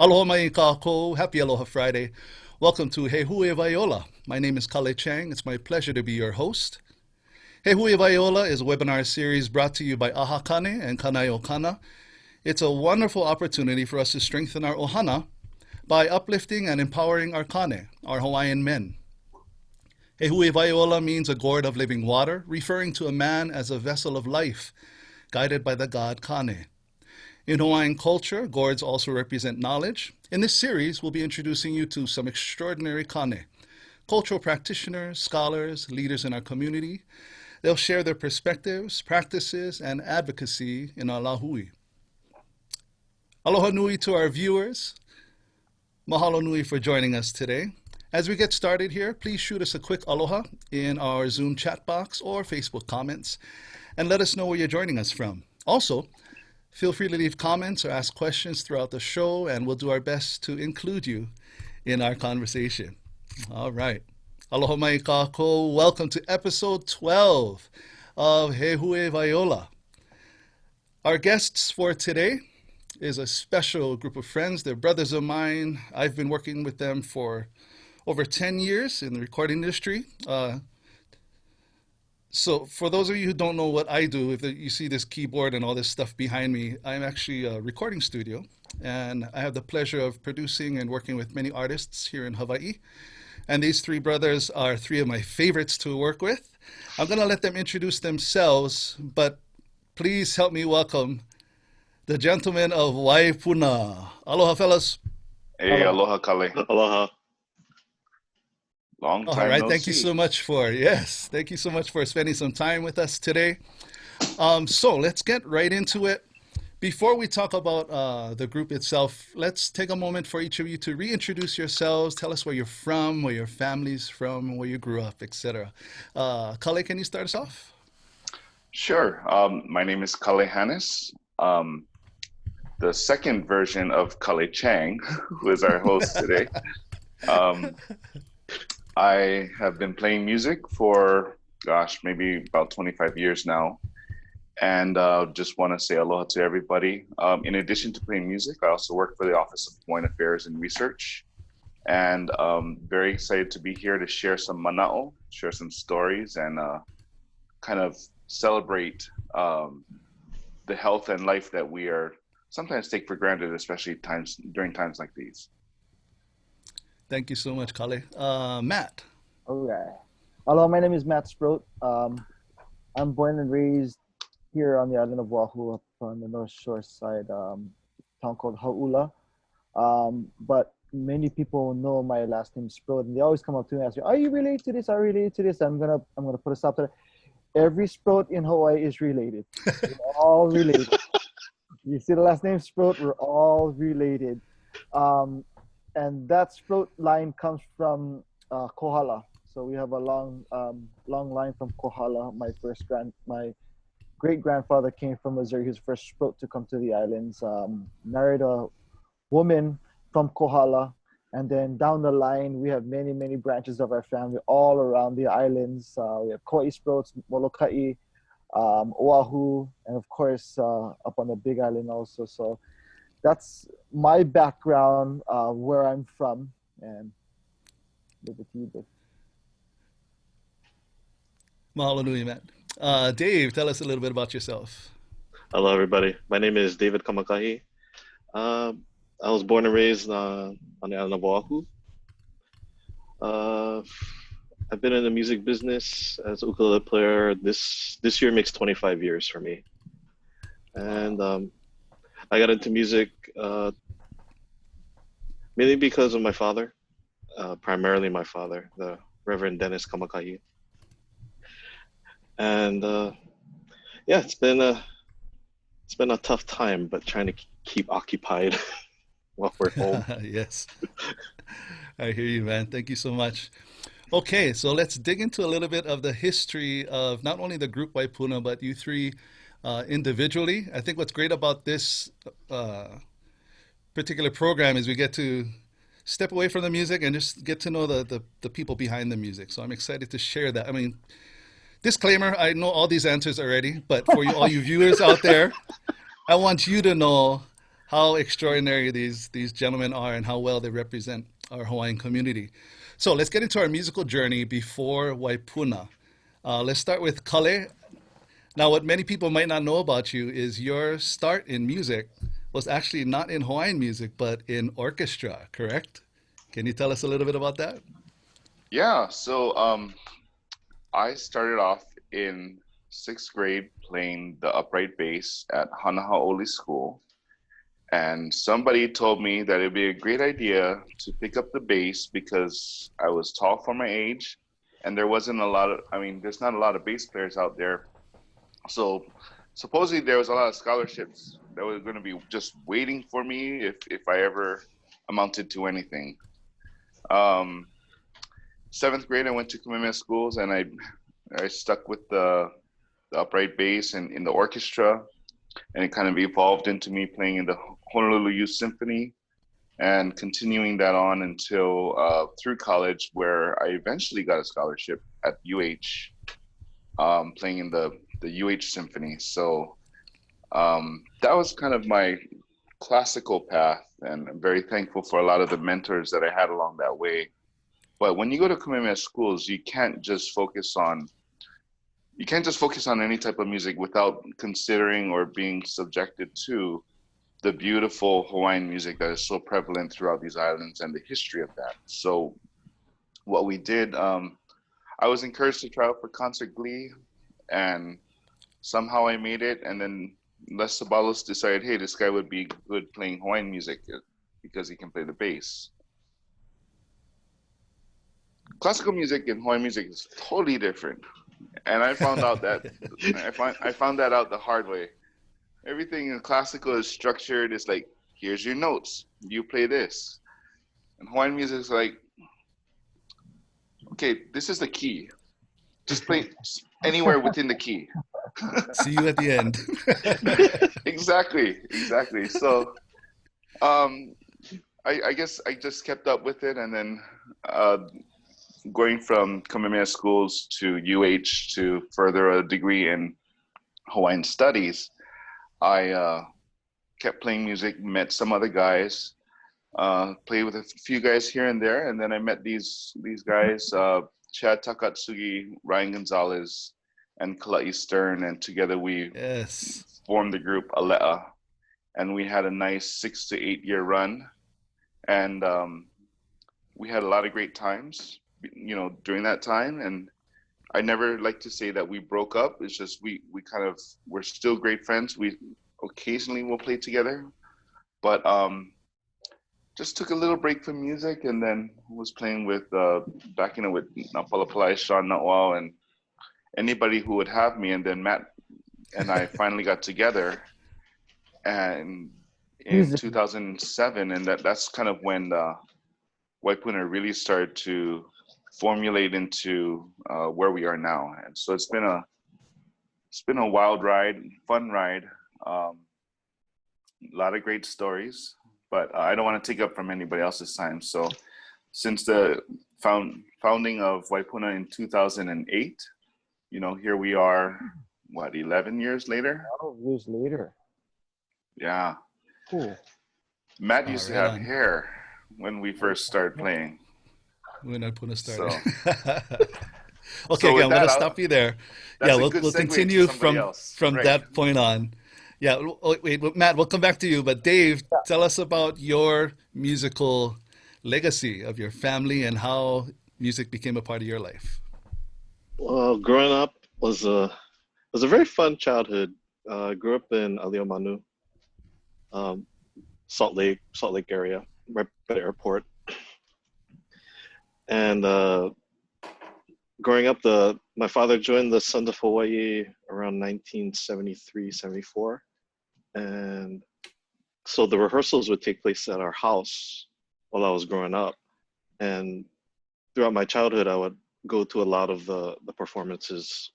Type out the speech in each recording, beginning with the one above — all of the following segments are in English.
Aloha mai kako. Happy Aloha Friday. Welcome to Huewai Ola. My name is Kale Chang. It's my pleasure to be your host. Huewai Ola is a webinar series brought to you by Aha Kane and Kanai Okana. It's a wonderful opportunity for us to strengthen our ohana by uplifting and empowering our kane, our Hawaiian men. Huewai Ola means a gourd of living water, referring to a man as a vessel of life, guided by the god Kane. In Hawaiian culture, gourds also represent knowledge. In this series, we'll be introducing you to some extraordinary kane, cultural practitioners, scholars, leaders in our community. They'll share their perspectives, practices, and advocacy in our lahui. Aloha nui to our viewers. Mahalo nui for joining us today. As we get started here, please shoot us a quick aloha in our Zoom chat box or Facebook comments and let us know where you're joining us from. Also, feel free to leave comments or ask questions throughout the show, and we'll do our best to include you in our conversation. All right. Aloha mai kako. Welcome to episode 12 of Huewai Ola. Our guests for today is a special group of friends. They're brothers of mine. I've been working with them for over 10 years in the recording industry. So for those of you who don't know what I do, if you see this keyboard and all this stuff behind me, I'm actually a recording studio, and I have the pleasure of producing and working with many artists here in Hawaii. And these three brothers are three of my favorites to work with. I'm going to let them introduce themselves, but please help me welcome the gentlemen of Waipuna. Aloha, fellas. Hey, aloha, Kale. Aloha. Long All time right, no thank see. you so much for spending some time with us today. So let's get right into it. Before we talk about the group itself, let's take a moment for each of you to reintroduce yourselves. Tell us where you're from, where your family's from, where you grew up, etc. Kale, can you start us off? Sure. My name is Kale Hannes, the second version of Kale Chang, who is our host today. I have been playing music for, maybe about 25 years now. And just want to say aloha to everybody. In addition to playing music, I also work for the Office of Hawaiian Affairs and Research. And very excited to be here to share some mana'o, share some stories, and kind of celebrate the health and life that we are sometimes take for granted, especially during times like these. Thank you so much, Kale. Matt. Okay. Hello, my name is Matt Sproat. I'm born and raised here on the island of Oahu, up on the North Shore side, town called Haula. But many people know my last name Sproat, and they always come up to me and ask me, "Are you related to this? Are you related to this?" I'm gonna put a stop to that. Every Sproat in Hawaii is related. We're all related. You see the last name Sproat, we're all related. And that Sproat line comes from Kohala. So we have a long line from Kohala. My great-grandfather came from Missouri. He was the first Sproat to come to the islands. Married a woman from Kohala. And then down the line, we have many, many branches of our family all around the islands. We have Kauai Sproats, Molokai, Oahu, and of course, up on the Big Island also. So that's my background, where I'm from, and leave it to you, Dave. Mahalo nui, Matt. Dave, tell us a little bit about yourself. Hello, everybody. My name is David Kamakahi. I was born and raised on the island of Oahu. I've been in the music business as a ukulele player. This year makes 25 years for me. And I got into music mainly because of my father, primarily my father, the Reverend Dennis Kamakahi. And yeah, it's been a tough time, but trying to keep occupied while we're home. Yes. I hear you, man. Thank you so much. Okay, so let's dig into a little bit of the history of not only the group Waipuna, but you three individually. I think what's great about this particular program is we get to step away from the music and just get to know the people behind the music. So I'm excited to share that. I mean, disclaimer, I know all these answers already, but for you, all you viewers out there, I want you to know how extraordinary these gentlemen are and how well they represent our Hawaiian community. So let's get into our musical journey before Waipuna. Let's start with Kale. Now, what many people might not know about you is your start in music was actually not in Hawaiian music, but in orchestra, correct? Can you tell us a little bit about that? Yeah, so I started off in sixth grade playing the upright bass at Huewai School. And somebody told me that it'd be a great idea to pick up the bass because I was tall for my age and there wasn't a lot of, I mean, there's not a lot of bass players out there. So supposedly there was a lot of scholarships that were going to be just waiting for me if I ever amounted to anything. Um, Seventh grade, I went to Kamehameha schools and I stuck with the upright bass and in the orchestra, and it kind of evolved into me playing in the Honolulu Youth Symphony and continuing that on until through college, where I eventually got a scholarship at UH, playing in the UH Symphony. So that was kind of my classical path, and I'm very thankful for a lot of the mentors that I had along that way. But when you go to Kamehameha schools, you can't just focus on any type of music without considering or being subjected to the beautiful Hawaiian music that is so prevalent throughout these islands and the history of that. So what we did, I was encouraged to try out for concert glee, and somehow I made it. And then Les Sabalos decided, hey, this guy would be good playing Hawaiian music because he can play the bass. Classical music and Hawaiian music is totally different. And I found out that I found that out the hard way. Everything in classical is structured. It's like, here's your notes. You play this. And Hawaiian music is like, okay, this is the key. Just play anywhere within the key. See you at the end. Exactly. So I guess I just kept up with it, and then going from Kamehameha schools to UH to further a degree in Hawaiian studies, I kept playing music, met some other guys, played with a few guys here and there, and then I met these guys, Chad Takatsugi, Ryan Gonzalez, and Kala'i Stern, and together we formed the group Alea, and we had a nice 6 to 8 year run, and we had a lot of great times, during that time. And I never like to say that we broke up. It's just we're still great friends. We occasionally will play together, but just took a little break from music, and then was playing with with Napalapalai, Sean Natwal, and anybody who would have me. And then Matt and I finally got together, and in 2007, and that's kind of when Waipuna really started to formulate into where we are now. And so it's been a wild ride, fun ride, a lot of great stories, but I don't want to take up from anybody else's time. So since the founding of Waipuna in 2008, here we are, 11 years later? 12 years later. Yeah. Cool. Matt used to have hair when we first started playing. When Waipuna started. So, okay, I'm going to stop you there. Yeah, we'll continue from right. that point on. Yeah, wait, Matt, we'll come back to you. But Dave, tell us about your musical legacy of your family and how music became a part of your life. Well, growing up was a very fun childhood. I grew up in Aliomanu, Salt Lake area, right by the airport. And growing up, my father joined the Sons of Hawaii around 1973, 74. And so the rehearsals would take place at our house while I was growing up. And throughout my childhood, I would go to a lot of the performances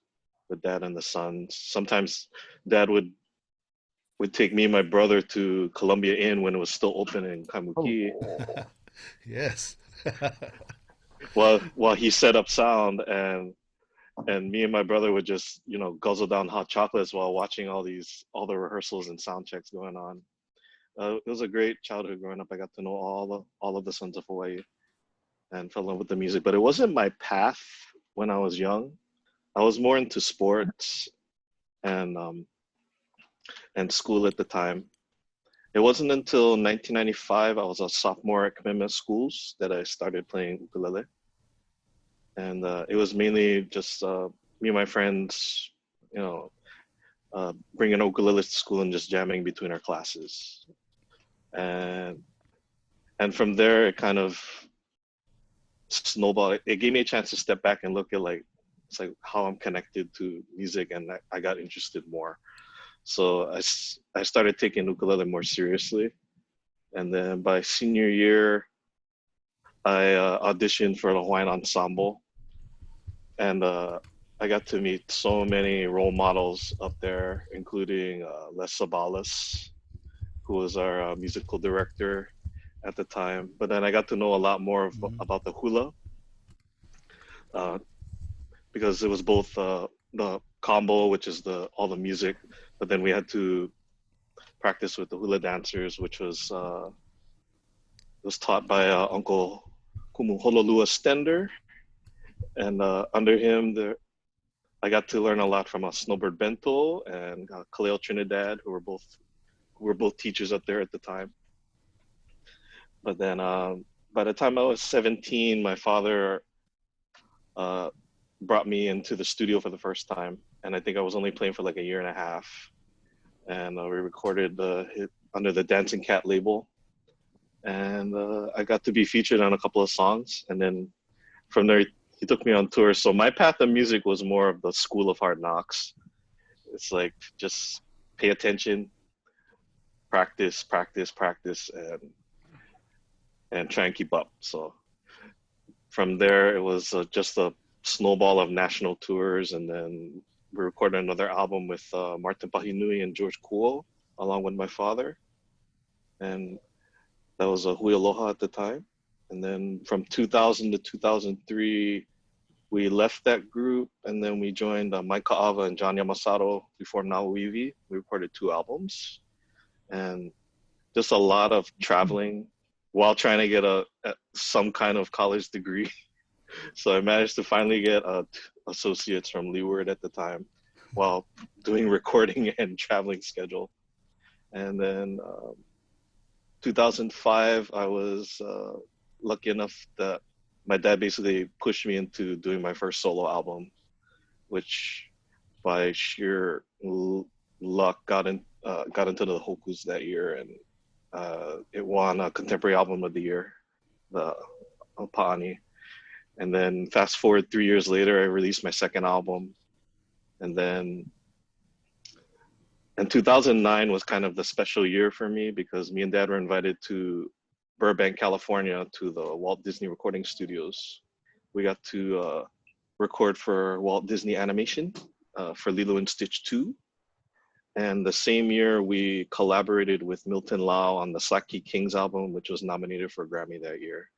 with Dad and the Sons. Sometimes Dad would take me and my brother to Columbia Inn when it was still open in Kaimuki. Oh. Yes. While he set up sound, and me and my brother would just guzzle down hot chocolates while watching all the rehearsals and sound checks going on. It was a great childhood growing up. I got to know all of the sons of Hawaii and fell in love with the music. But it wasn't my path when I was young. I was more into sports and school at the time. It wasn't until 1995, I was a sophomore at commitment schools, that I started playing ukulele. And it was mainly just me and my friends, you know, bringing ukulele to school and just jamming between our classes. And from there, it kind of snowballed. It gave me a chance to step back and look at it's like how I'm connected to music, and I got interested more. So I started taking ukulele more seriously. And then by senior year, I auditioned for the Hawaiian Ensemble. And I got to meet so many role models up there, including Les Sabalas, who was our musical director at the time. But then I got to know a lot more about the hula, because it was both the combo, which is all the music, but then we had to practice with the hula dancers, which was taught by Uncle Kumuhololua Stender. And under him, I got to learn a lot from Snowbird Bento and Kaleo Trinidad, who were both teachers up there at the time. But then by the time I was 17, my father brought me into the studio for the first time. And I think I was only playing for like a year and a half. And we recorded the hit under the Dancing Cat label. And I got to be featured on a couple of songs. And then from there, he took me on tour. So my path of music was more of the school of hard knocks. It's like, just pay attention, practice, and try and keep up. So from there, it was just a snowball of national tours. And then we recorded another album with Martin Pahinui and George Kuo, along with my father. And that was a Hui Aloha at the time. And then from 2000 to 2003, we left that group, and then we joined Mike Ka'ava and John Yamasato. We formed Nauiwi. We recorded 2 albums, and just a lot of traveling while trying to get some kind of college degree. So I managed to finally get associates from Leeward at the time, while doing recording and traveling schedule. And then 2005, I was lucky enough that my dad basically pushed me into doing my first solo album, which by sheer luck got into the Hokus that year, and it won a Contemporary Album of the Year, the Pa'ani. And then fast forward 3 years later, I released my second album. And then in 2009 was kind of the special year for me, because me and Dad were invited to Burbank, California, to the Walt Disney Recording Studios. We got to record for Walt Disney Animation for Lilo and Stitch 2. And the same year, we collaborated with Milton Lau on the Slack Key Kings album, which was nominated for a Grammy that year.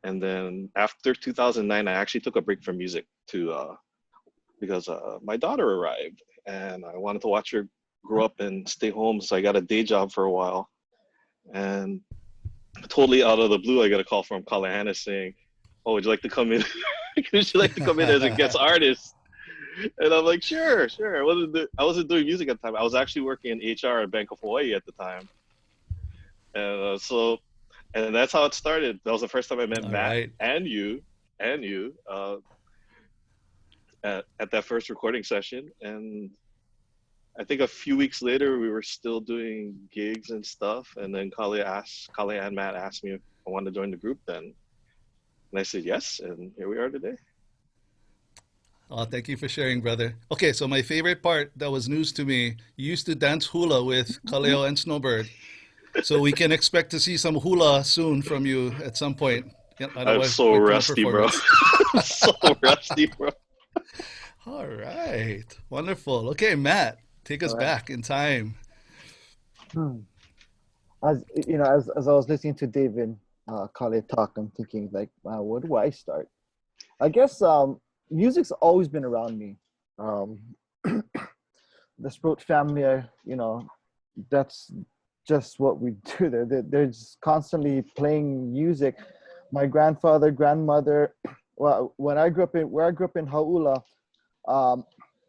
And then after 2009, I actually took a break from music because my daughter arrived, and I wanted to watch her grow up and stay home. So I got a day job for a while. And totally out of the blue, I got a call from Kalahana saying, "Oh, would you like to come in? Would you like to come in as a guest artist?" And I'm like, sure. I wasn't doing music at the time. I was actually working in HR at Bank of Hawaii at the time. And and that's how it started. That was the first time I met Matt and you at that first recording session. And I think a few weeks later, we were still doing gigs and stuff. And then Kale and Matt asked me if I wanted to join the group then. And I said yes, and here we are today. Oh, thank you for sharing, brother. Okay, so my favorite part that was news to me, you used to dance hula with Kaleo and Snowbird. So we can expect to see some hula soon from you at some point. Yeah, I'm so rusty, bro. So rusty, bro. All right. Wonderful. Okay, Matt, take us back in time. As you know, as I was listening to David Kale talk, I'm thinking like, wow, where do I start? I guess music's always been around me. The Sproat family, that's just what we do. They're just constantly playing music. My grandfather, grandmother. Well, where I grew up in Haula,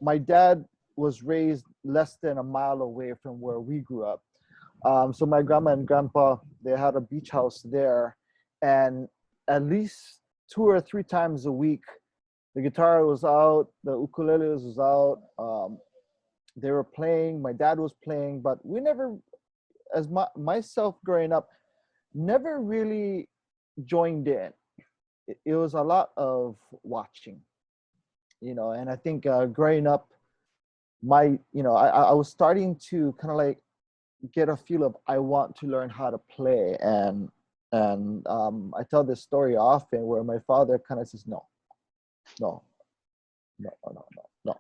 my dad was raised less than a mile away from where we grew up. So my grandma and grandpa, they had a beach house there, and at least 2 or 3 times a week, the guitar was out, the ukulele was out. They were playing. My dad was playing, but we never, myself growing up, never really joined in. It was a lot of watching, and I think growing up, I was starting to kind of like get a feel of I want to learn how to play, and I tell this story often where my father kind of says no, no, no, no, no, no,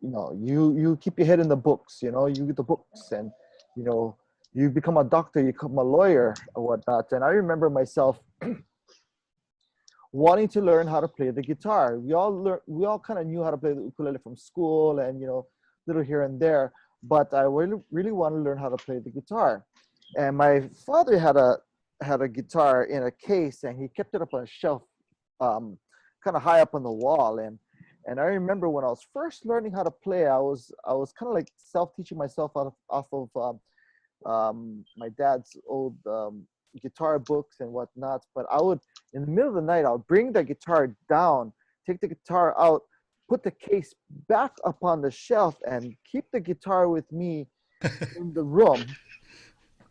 no. You keep your head in the books, you get the books, and you become a doctor, you become a lawyer or whatnot. And I remember myself wanting to learn how to play the guitar. We all kind of knew how to play the ukulele from school, and little here and there, but I really want to learn how to play the guitar. And my father had a guitar in a case, and he kept it up on a shelf, kind of high up on the wall. And I remember when I was first learning how to play, I was kind of like self-teaching myself off of my dad's old guitar books and whatnot. But I would, in the middle of the night, I would bring the guitar down, take the guitar out, put the case back up on the shelf, and keep the guitar with me in the room.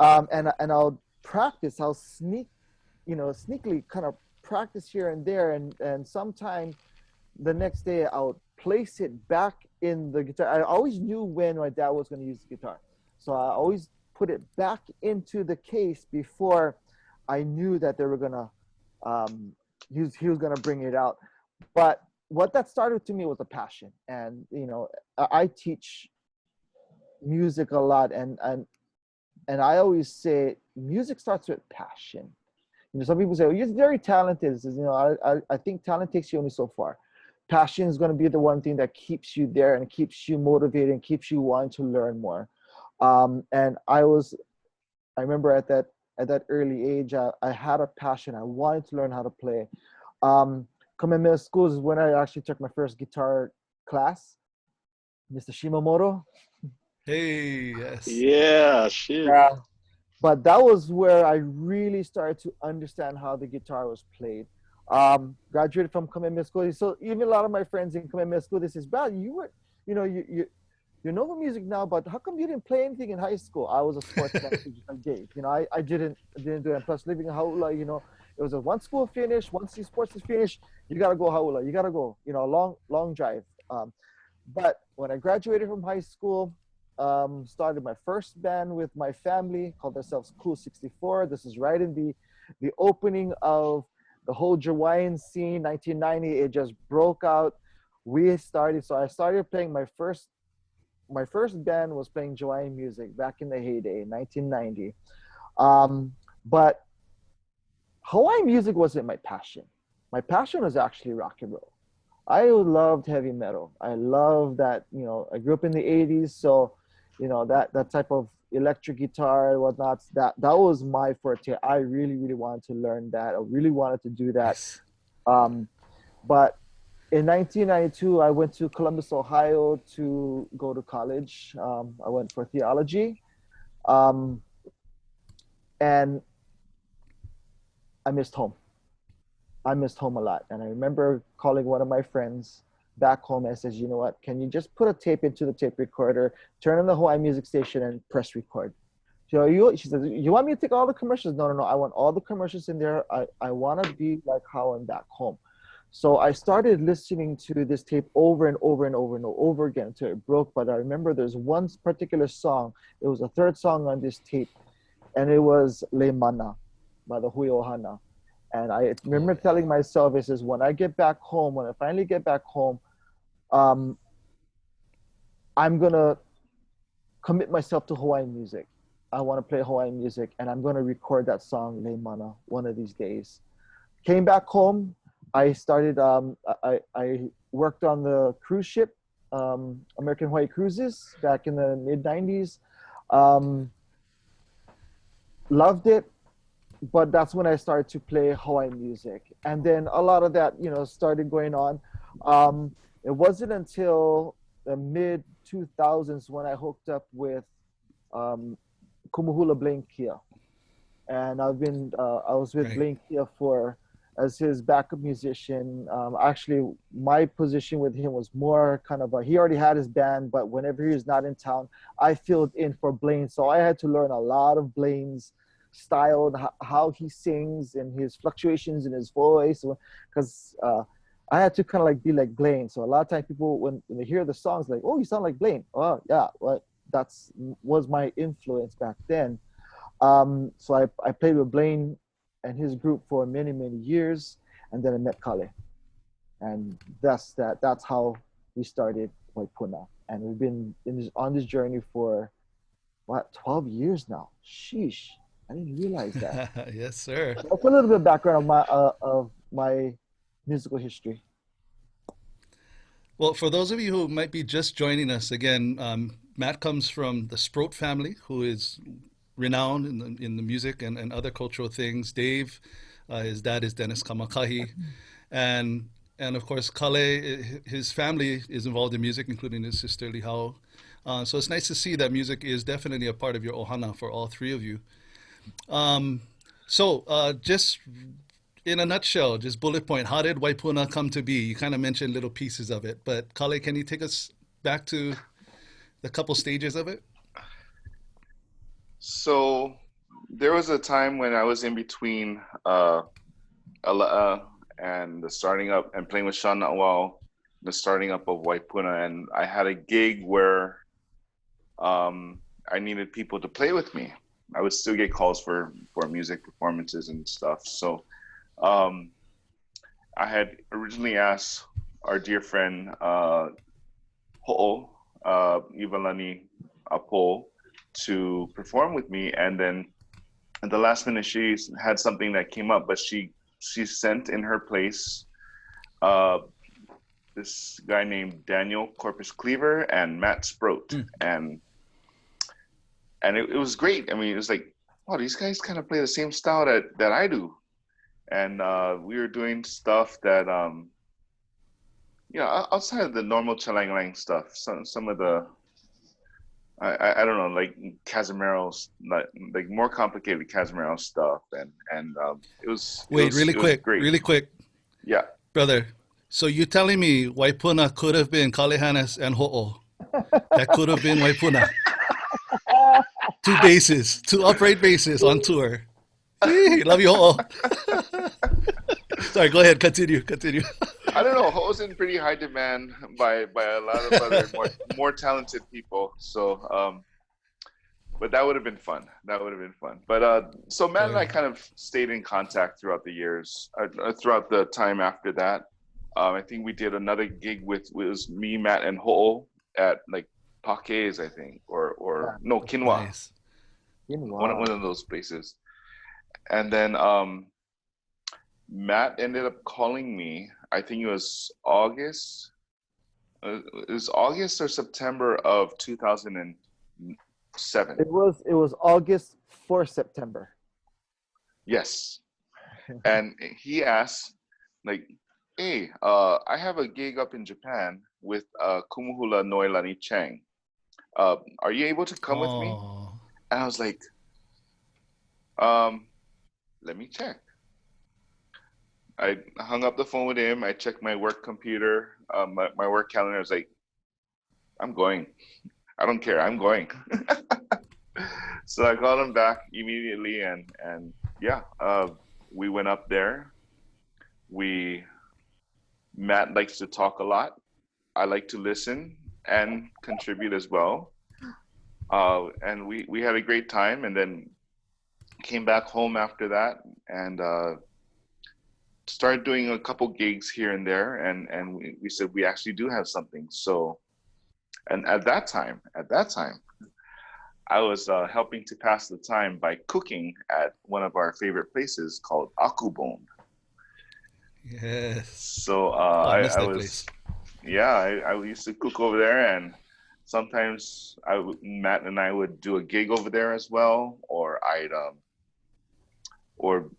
And I'll practice. I'll sneakily kind of practice here and there, and sometime the next day I'll place it back in the guitar. I always knew when my dad was going to use the guitar, so I always put it back into the case before I knew that they were gonna he was gonna bring it out. But what that started to me was a passion, and I teach music a lot, and I always say music starts with passion. Some people say, "Oh, you're very talented." I think talent takes you only so far. Passion is going to be the one thing that keeps you there and keeps you motivated and keeps you wanting to learn more. And I remember at that early age, I had a passion. I wanted to learn how to play. Coming middle school is when I actually took my first guitar class. Mr. Shimamoto. Hey, yes. Yeah, shit. Yeah. But that was where I really started to understand how the guitar was played. Graduated from Kamehameha School. So even a lot of my friends in Kamehameha School, they says, "Brad, you know the music now, but how come you didn't play anything in high school?" I was a sports message I gave. I didn't do it. And plus living in Haula, it was a one school finish, once the sports is finished, you gotta go Haula. You gotta go, a long drive. But when I graduated from high school, started my first band with my family, called ourselves Cool 64. This is right in the opening of the whole Hawaiian scene, 1990. It just broke out. So I started playing my first band was playing Hawaiian music back in the heyday, 1990. But Hawaiian music wasn't my passion. My passion was actually rock and roll. I loved heavy metal. I loved that, I grew up in the 80s. So, that type of electric guitar and whatnot, that was my forte. I really, really wanted to learn that. I really wanted to do that. Yes. But in 1992, I went to Columbus, Ohio to go to college. I went for theology. And I missed home. I missed home a lot. And I remember calling one of my friends back home and says, "You know what, can you just put a tape into the tape recorder, turn on the Hawaii music station and press record?" She says, "You want me to take all the commercials?" No, I want all the commercials in there. I want to be like how I'm back home. So I started listening to this tape over and over and over and over again until it broke. But I remember there's one particular song. It was the third song on this tape, and it was Le Mana by the Huewai Ola. And I remember telling myself, it says, when I finally get back home, I'm gonna commit myself to Hawaiian music. I want to play Hawaiian music, and I'm gonna record that song Le Mana one of these days. Came back home. I started. I worked on the cruise ship, American Hawaii Cruises, back in the mid '90s. loved it, but that's when I started to play Hawaii music, and then a lot of that, started going on. It wasn't until the mid 2000s when I hooked up with um, Kumuhula Blaine Kia, and I was with Right. Blaine Kia for as his backup musician. Actually, my position with him was more kind of he already had his band, but whenever he was not in town, I filled in for Blaine. So I had to learn a lot of Blaine's style and how he sings and his fluctuations in his voice, because I had to kind of like be like Blaine. So a lot of times people when they hear the songs like, oh, you sound like Blaine. Oh yeah, well that's was my influence back then. So I played with Blaine and his group for many, many years, and then I met Kale, and that's how we started Waipuna, and we've been on this journey for what 12 years now. Sheesh, I didn't realize that. Yes, sir. That's a little bit of background of my musical history. Well, for those of you who might be just joining us again, Matt comes from the Sproat family, who is renowned in the music and other cultural things. Dave, his dad is Dennis Kamakahi, and and of course Kale, his family is involved in music, including his sister Lihao. So it's nice to see that music is definitely a part of your ohana for all three of you. Um, so just in a nutshell, just bullet point, how did Waipuna come to be? You kind of mentioned little pieces of it, but Kale, can you take us back to the couple stages of it? So there was a time when I was in between Ala'a and the starting up and playing with Sean while the starting up of Waipuna, and I had a gig where I needed people to play with me. I would still get calls for music performances and stuff. So um, I had originally asked our dear friend Ho'o Ivalani Apo to perform with me, and then at the last minute she had something that came up, but she sent in her place uh, this guy named Daniel Corpus Cleaver and Matt Sproat, Mm. and it was great. I mean, it was like, wow, these guys kind of play the same style that I do, and we were doing stuff that outside of the normal chalang lang stuff. Some of the I don't know, like Casimiro's, like more complicated Casimiro stuff, and it was it Wait, was it was great. really quick, Yeah. brother. So you telling me Waipuna could have been Kalehanas and Ho'o? That could have been Waipuna. Two bases, two upright bases on tour. Love you, Ho'o. Sorry, go ahead. Continue. I don't know. Ho's in pretty high demand by a lot of other more talented people. So, but that would have been fun. That would have been fun. But so Matt and I kind of stayed in contact throughout the years, throughout the time after that. I think we did another gig with it was me, Matt, and Ho at like Paquets, I think, or no Quinoa, Nice. one of those places. And then Matt ended up calling me. I think it was August or September of 2007. It was August for September. Yes. And he asked, like, hey, I have a gig up in Japan with Kumuhula Noelani Chang. Are you able to come with me? Oh, And I was like, let me check. I hung up the phone with him. I checked my work computer, my work calendar. I was like, I'm going. I don't care. I'm going. So I called him back immediately, and yeah, we went up there. Matt likes to talk a lot. I like to listen and contribute as well. And we had a great time, and then came back home after that, and started doing a couple gigs here and there, and we said we actually do have something. So, and at that time, I was helping to pass the time by cooking at one of our favorite places called Akubon. yes. So Oh, I miss I that was, place. yeah, I used to cook over there, and sometimes Matt and I would do a gig over there as well, or I'd or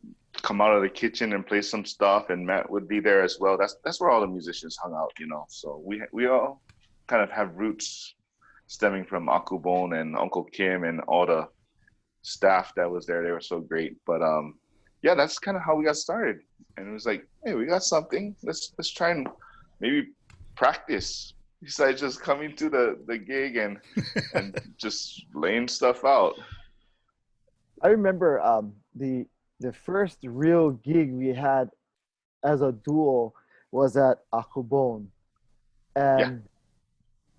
come out of the kitchen and play some stuff, and Matt would be there as well. That's where all the musicians hung out, you know. So we all kind of have roots stemming from Akubon and Uncle Kim and all the staff that was there. They were so great. But yeah, that's kind of how we got started. And it was like, hey, we got something. Let's try and maybe practice besides just coming to the gig and just laying stuff out. I remember the first real gig we had as a duo was at Akubon, and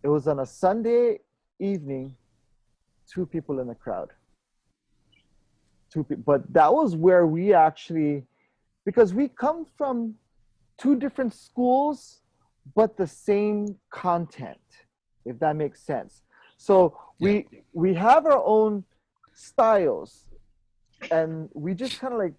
it was on a Sunday evening. 2 people in the crowd. 2 people, but that was where we actually, because we come from 2 different schools, but the same content, if that makes sense. So we have our own styles, and we just kind of like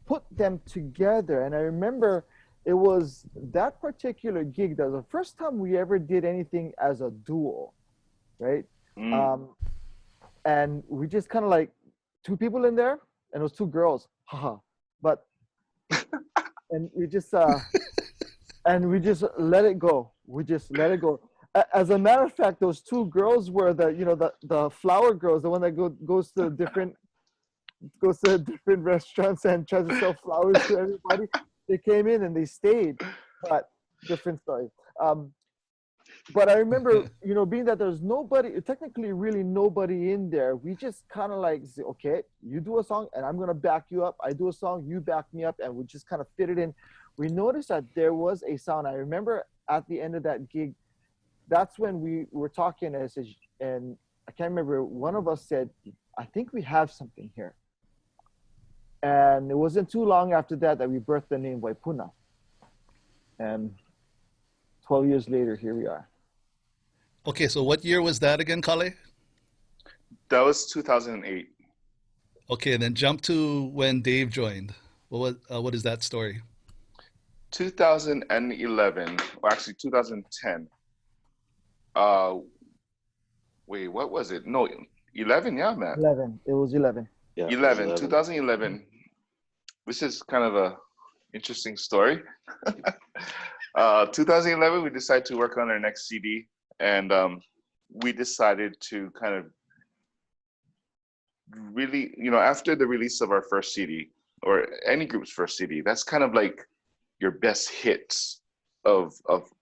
put them together. And I remember it was that particular gig that was the first time we ever did anything as a duo, right? And we just kind of like 2 people in there, and it was 2 girls, haha. But and we just and we just let it go. We just let it go. As a matter of fact, those 2 girls were the flower girls, the one that goes to different restaurants and tries to sell flowers to everybody. They came in and they stayed, but different story. But I remember, being that there's nobody, technically really nobody in there, we just kind of like say, okay, you do a song and I'm going to back you up. I do a song, you back me up, and we just kind of fit it in. We noticed that there was a sound. I remember at the end of that gig, that's when we were talking, and I can't remember, one of us said, I think we have something here. And it wasn't too long after that we birthed the name Waipuna. And 12 years later, here we are. Okay, so what year was that again, Kale? That was 2008. Okay, and then jump to when Dave joined. What is that story? 2011, or actually 2010. Wait, what was it? No, 11, yeah, man. 11. It was 11. Yeah, 2011. This is kind of a interesting story. 2011, we decided to work on our next CD, and we decided to kind of really, after the release of our first CD, or any group's first CD, that's kind of like your best hits of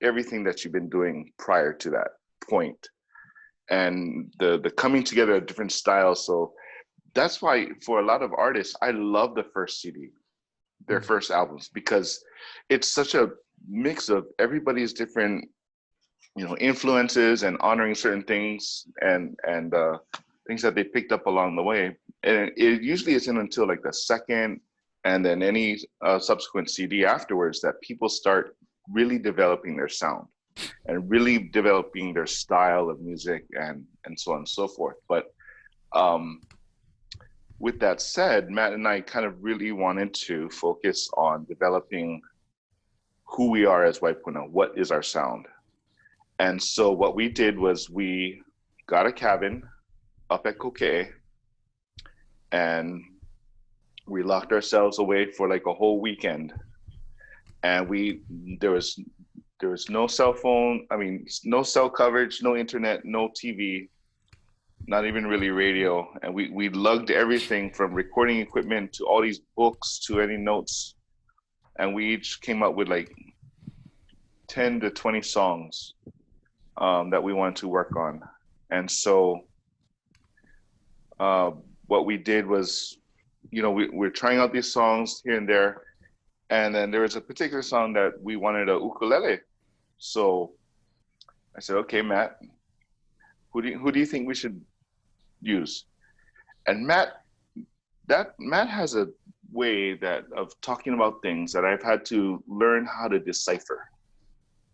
everything that you've been doing prior to that point, and the coming together of different styles. So that's why for a lot of artists, I love the first CD, their first albums, because it's such a mix of everybody's different, influences and honoring certain things and things that they picked up along the way. And it usually isn't until like the second and then any subsequent CD afterwards that people start really developing their sound and really developing their style of music and so on and so forth. But with that said, Matt and I kind of really wanted to focus on developing who we are as Waipuna. What is our sound? And so what we did was we got a cabin up at Kokee, and we locked ourselves away for like a whole weekend. And there was no cell phone. I mean, no cell coverage, no internet, no TV, not even really radio. And we lugged everything from recording equipment to all these books to any notes. And we each came up with like 10 to 20 songs that we wanted to work on. And so what we did was, we're trying out these songs here and there. And then there was a particular song that we wanted a ukulele. So I said, okay, Matt, who do you think we should use? And Matt has a way of talking about things that I've had to learn how to decipher.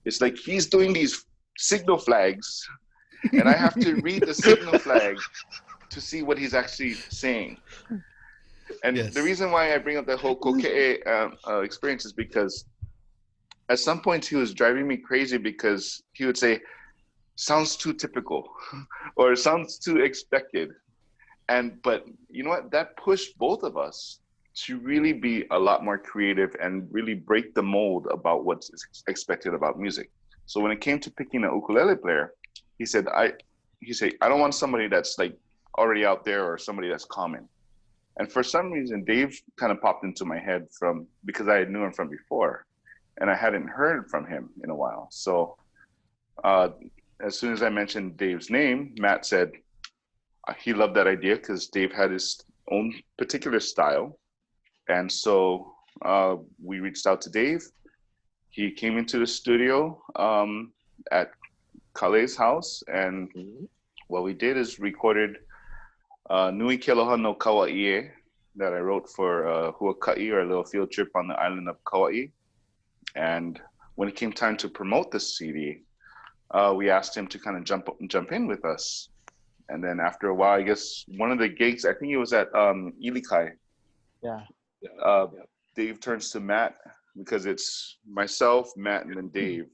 It's like he's doing these signal flags, and I have to read the signal flag to see what he's actually saying. And the reason why I bring up the whole Kokee experience is because at some point he was driving me crazy because he would say, sounds too typical or sounds too expected. But you know what? That pushed both of us to really be a lot more creative and really break the mold about what's expected about music. So when it came to picking an ukulele player, he said, I don't want somebody that's like already out there or somebody that's common. And for some reason, Dave kind of popped into my head because I knew him from before, and I hadn't heard from him in a while. So as soon as I mentioned Dave's name, Matt said he loved that idea because Dave had his own particular style. And so we reached out to Dave. He came into the studio at Kale's house, and what we did is recorded Nui Kealoha no Kauai that I wrote for Huakai, or a little field trip on the island of Kauai. And when it came time to promote the CD, we asked him to kind of jump in with us. And then after a while, I guess one of the gigs, I think it was at Ilikai. Yeah. Dave turns to Matt, because it's myself, Matt, and then Dave.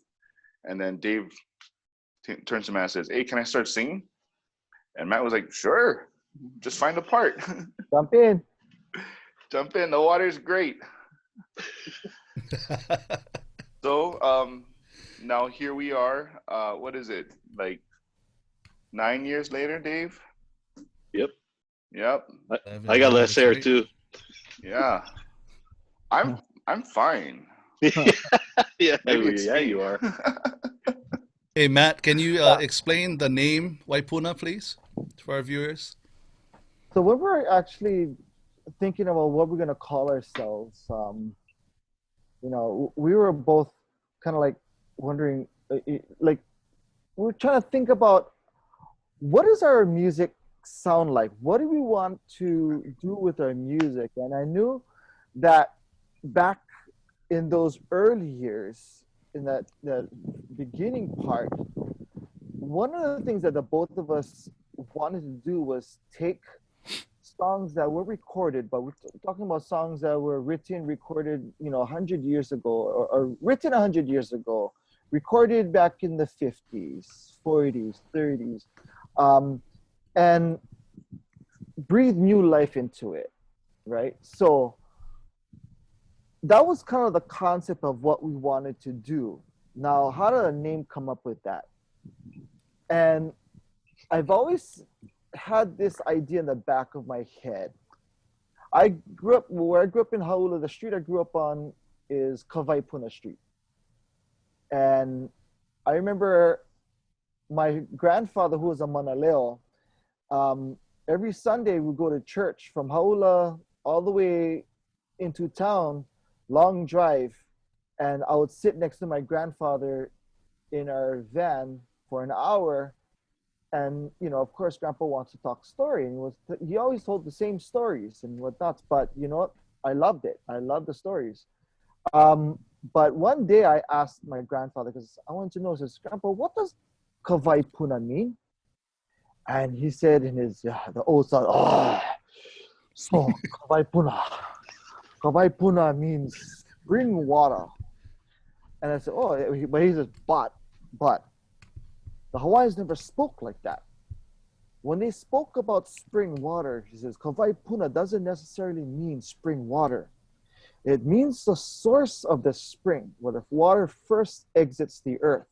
And then Dave turns to Matt and says, "Hey, can I start singing?" And Matt was like, "Sure, just find a part." Jump in. Jump in. The water's great. So now here we are. What is it? Like 9 years later, Dave? Yep. Yep. I got less hair too. Yeah. I'm fine. Yeah, Maybe it's me. you are. Hey, Matt, can you explain the name Waipuna, please, for our viewers? So when we're actually thinking about what we're going to call ourselves, we were both kind of like wondering, like, we're trying to think about what does our music sound like? What do we want to do with our music? And I knew that back in those early years, in that beginning part, one of the things that the both of us wanted to do was take songs that were recorded, but we're talking about songs that were written, recorded, 100 years ago, or written 100 years ago, recorded back in the 50s, 40s, 30s, and breathe new life into it, right? So that was kind of the concept of what we wanted to do. Now, how did a name come up with that? And I've always had this idea in the back of my head. Where I grew up in Haula, the street I grew up on is Waipuna Street. And I remember my grandfather, who was a Manaleo, every Sunday we'd go to church from Haula all the way into town, long drive, and I would sit next to my grandfather in our van for an hour. And, of course, Grandpa wants to talk story, and he always told the same stories and whatnot. But you know what? I loved it. I loved the stories. But one day I asked my grandfather, because I wanted to know, says, "Grandpa, what does Waipuna mean?" And he said in his the old style, so Waipuna means spring water. And I said, but he says, but the Hawaiians never spoke like that. When they spoke about spring water, he says, Waipuna doesn't necessarily mean spring water. It means the source of the spring, where the water first exits the earth.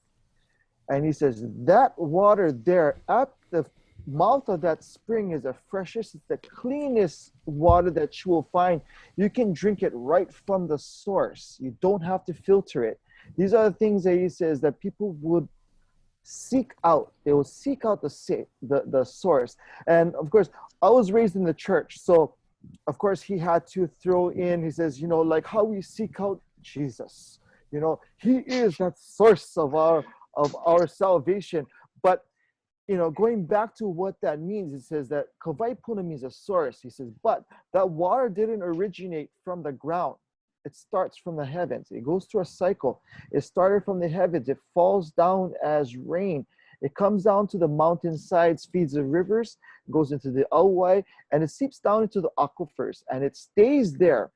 And he says, that water there at the mouth of that spring is the freshest, it's the cleanest water that you will find. You can drink it right from the source. You don't have to filter it. These are the things that he says that people would seek out. They will seek out the source. And of course, I was raised in the church, so of course he had to throw in, he says, like how we seek out Jesus. He is that source of our salvation. But going back to what that means, it says that Waipuna means a source. He says, but that water didn't originate from the ground. It starts from the heavens. It goes through a cycle. It started from the heavens. It falls down as rain. It comes down to the mountainsides, feeds the rivers, goes into the Auai, and it seeps down into the aquifers. And it stays there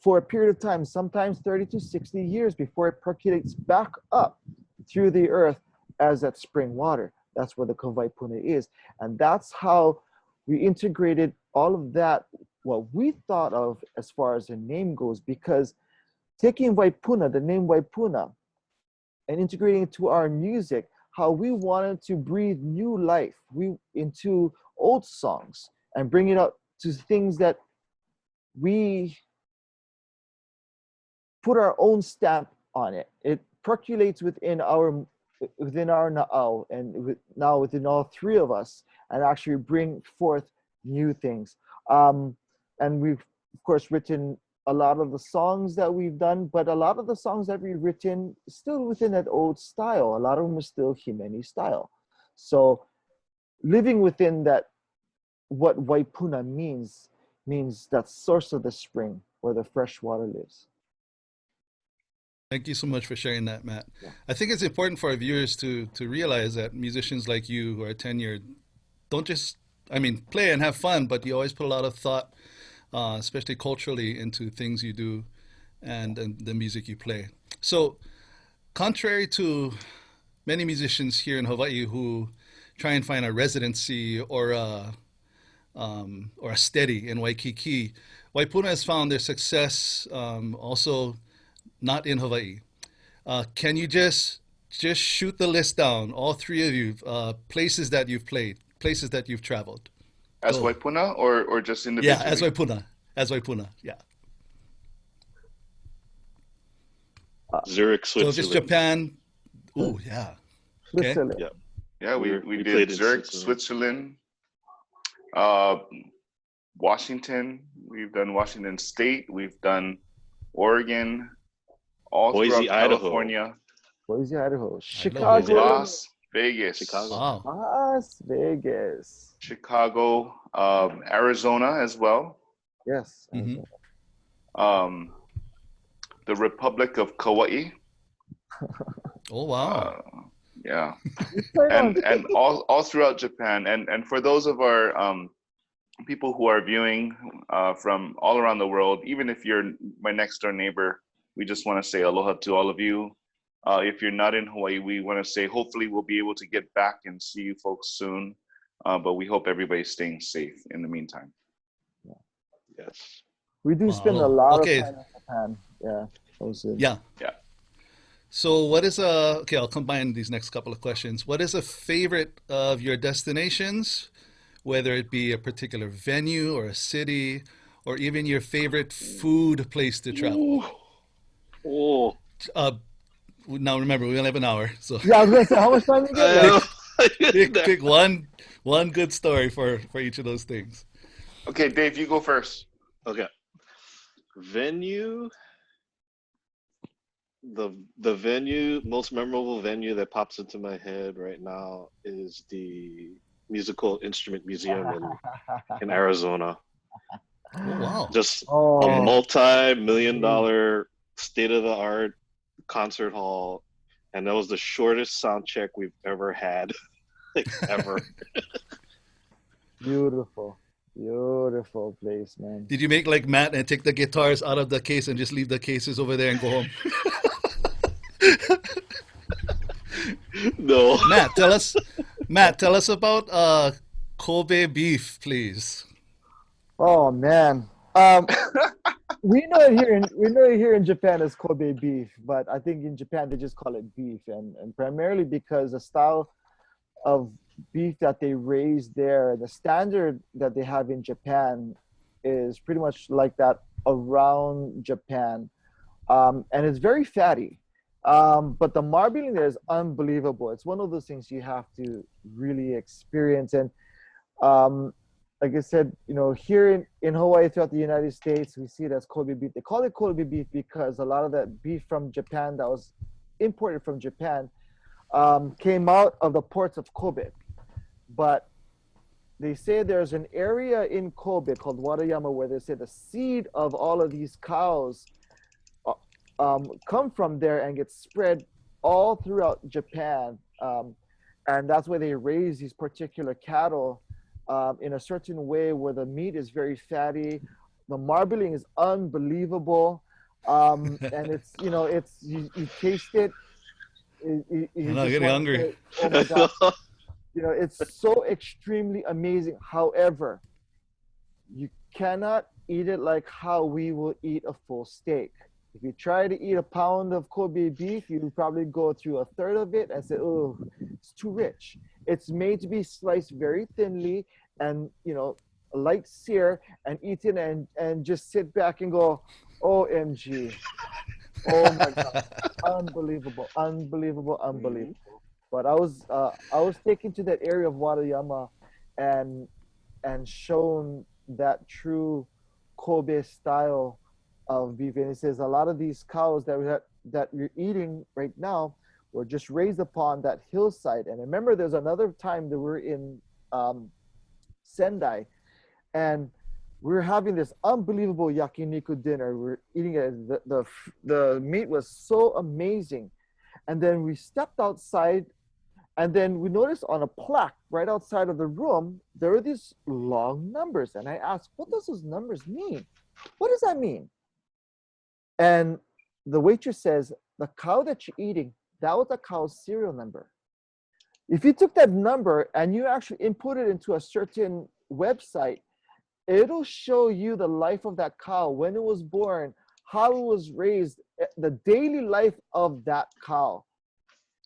for a period of time, sometimes 30 to 60 years, before it percolates back up through the earth as that spring water. That's where the Waipuna is. And that's how we integrated all of that what we thought of as far as the name goes, because taking Waipuna, the name Waipuna, and integrating it to our music, how we wanted to breathe new life into old songs and bring it up to things that we put our own stamp on it. It percolates within our na'au and now within all three of us, and actually bring forth new things. And we've of course written a lot of the songs that we've done, but a lot of the songs that we've written still within that old style. A lot of them are still Himeni style. So living within that, what Waipuna means that source of the spring where the fresh water lives. Thank you so much for sharing that, Matt. Yeah. I think it's important for our viewers to realize that musicians like you who are tenured don't just, play and have fun, but you always put a lot of thought, especially culturally, into things you do and the music you play. So, contrary to many musicians here in Hawaii who try and find a residency or a steady in Waikiki, Waipuna has found their success also not in Hawaii. Can you just shoot the list down, all three of you, places that you've played, places that you've traveled? As Waipuna or just individually? Yeah, as Waipuna. As Waipuna, yeah. Zurich, Switzerland. So if it's Japan, ooh, yeah. Okay. Switzerland. Yeah. Yeah, we played did in Zurich, Switzerland, Washington. We've done Washington State. We've done Oregon, all Boise, throughout Idaho. California, Boise, Idaho. Chicago. Las Vegas, Chicago. Wow. Las Vegas. Chicago, Arizona as well, Yes. Mhm. the Republic of Kauai. Oh, wow. Yeah, Right on. and all throughout Japan, and for those of our people who are viewing from all around the world, even if you're my next door neighbor, we just want to say aloha to all of you. If you're not in Hawaii, we want to say hopefully we'll be able to get back and see you folks soon. But we hope everybody's staying safe in the meantime. Yes. We do Wow. spend a lot Okay. of time in Japan. Yeah. Also. Yeah. Yeah. So what is okay, I'll combine these next couple of questions. What is a favorite of your destinations, whether it be a particular venue or a city, or even your favorite food place to travel? Oh. Now remember, we only have an hour, so Yeah, I was gonna say, how much time you get? pick one good story for each of those things. Okay, Dave, you go first. Okay. Venue. The venue, most memorable venue that pops into my head right now is the Musical Instrument Museum in Arizona. Oh, wow. Just a Oh, multi-million-dollar state-of-the-art concert hall, and that was the shortest sound check we've ever had, like ever. beautiful. Beautiful place, man. Did you make like Matt and take the guitars out of the case and just leave the cases over there and go home? No. Matt, tell us about Kobe beef, please. Oh man. We know it here in Japan as Kobe beef, but I think in Japan they just call it beef, and primarily because the style of beef that they raise there, the standard that they have in Japan is pretty much like that around Japan, and it's very fatty. But the marbling there is unbelievable. It's one of those things you have to really experience. And like I said, here in Hawaii, throughout the United States, we see it as Kobe beef. They call it Kobe beef because a lot of that beef from Japan that was imported from Japan came out of the ports of Kobe. But they say there's an area in Kobe called Warayama where they say the seed of all of these cows come from there and get spread all throughout Japan. And that's why they raise these particular cattle in a certain way where the meat is very fatty. The marbling is unbelievable. And it's, you taste it. You I'm not just getting wanna hungry. say, oh my God. It's so extremely amazing. However, you cannot eat it like how we will eat a full steak. If you try to eat a pound of Kobe beef, you probably go through a third of it and say, "Oh, it's too rich." It's made to be sliced very thinly and a light sear and eaten and just sit back and go, "OMG, oh my God, unbelievable, unbelievable, unbelievable." But I was taken to that area of Wadayama and shown that true Kobe style of beef. And it says a lot of these cows that you're eating right now were just raised upon that hillside. And I remember there's another time that we're in Sendai, and we were having this unbelievable yakiniku dinner. We're eating it. The meat was so amazing. And then we stepped outside, and then we noticed on a plaque right outside of the room, there were these long numbers. And I asked, what does those numbers mean? What does that mean? And the waitress says, the cow that you're eating, that was a cow's serial number. If you took that number and you actually input it into a certain website, it'll show you the life of that cow, when it was born, how it was raised, the daily life of that cow,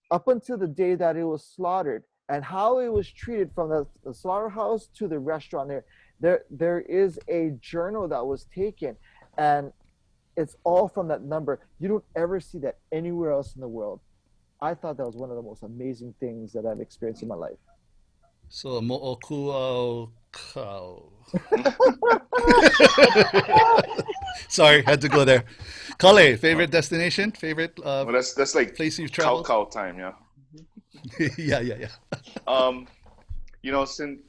up until the day that it was slaughtered, and how it was treated from the slaughterhouse to the restaurant. There is a journal that was taken, and it's all from that number. You don't ever see that anywhere else in the world. I thought that was one of the most amazing things that I've experienced in my life. So mo'okuau cow. Sorry, had to go there. Kale, favorite destination? Favorite Well, that's like place you've cow traveled? time, yeah. Yeah. Since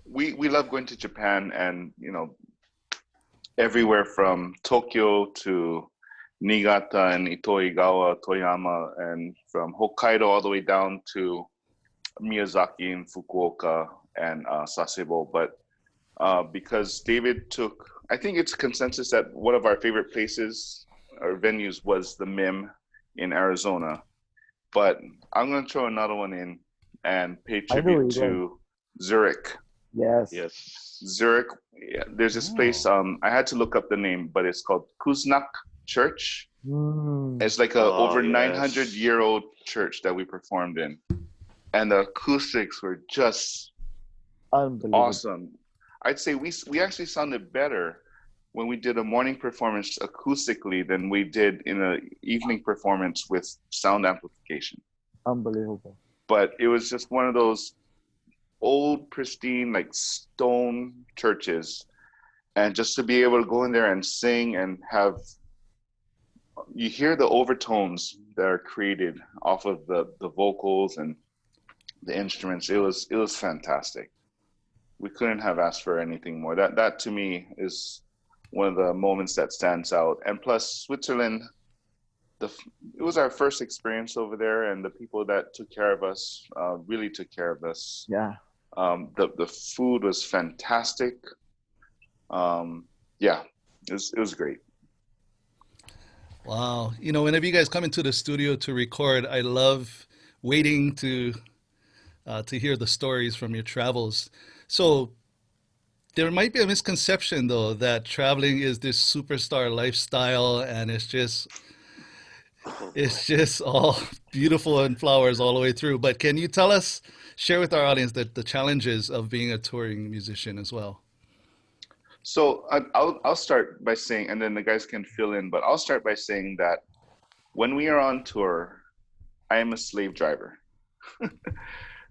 we love going to Japan, and everywhere from Tokyo to Niigata and Itoigawa, Toyama, and from Hokkaido all the way down to Miyazaki and Fukuoka and Sasebo. But because David took, I think it's consensus that one of our favorite places or venues was the MIM in Arizona. But I'm going to throw another one in and pay I know where tribute you're going. to Zurich. Yes. Yes. Zurich, yeah, there's this place, I had to look up the name, but it's called Kuznach Church. Mm, It's like a Oh, over yes. 900-year-old church that we performed in. And the acoustics were just unbelievable. awesome. I'd say we actually sounded better when we did a morning performance acoustically than we did in an evening performance with sound amplification. Unbelievable. But it was just one of those old, pristine, like stone churches. And just to be able to go in there and sing and have, you hear the overtones that are created off of the vocals and the instruments. It was fantastic. We couldn't have asked for anything more. That to me is one of the moments that stands out. And plus Switzerland, it was our first experience over there, and the people that took care of us really took care of us. Yeah. The food was fantastic. Yeah, it was great. Wow. Whenever you guys come into the studio to record, I love waiting to hear the stories from your travels. So there might be a misconception, though, that traveling is this superstar lifestyle and it's just all beautiful and flowers all the way through. But can you share with our audience the challenges of being a touring musician as well? So I'll start by saying, and then the guys can fill in, but I'll start by saying that when we are on tour, I am a slave driver.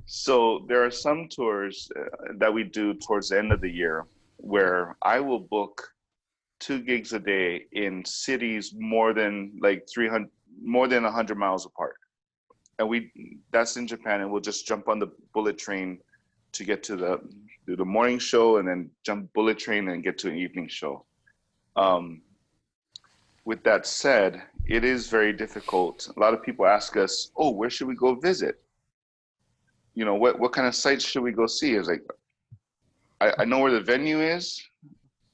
So there are some tours that we do towards the end of the year where I will book 2 gigs a day in cities more than 100 miles apart. And that's in Japan, and we'll just jump on the bullet train to get to do the morning show, and then jump bullet train and get to an evening show. With that said, it is very difficult. A lot of people ask us, "Oh, where should we go visit? What kind of sites should we go see?" It's like, I know where the venue is.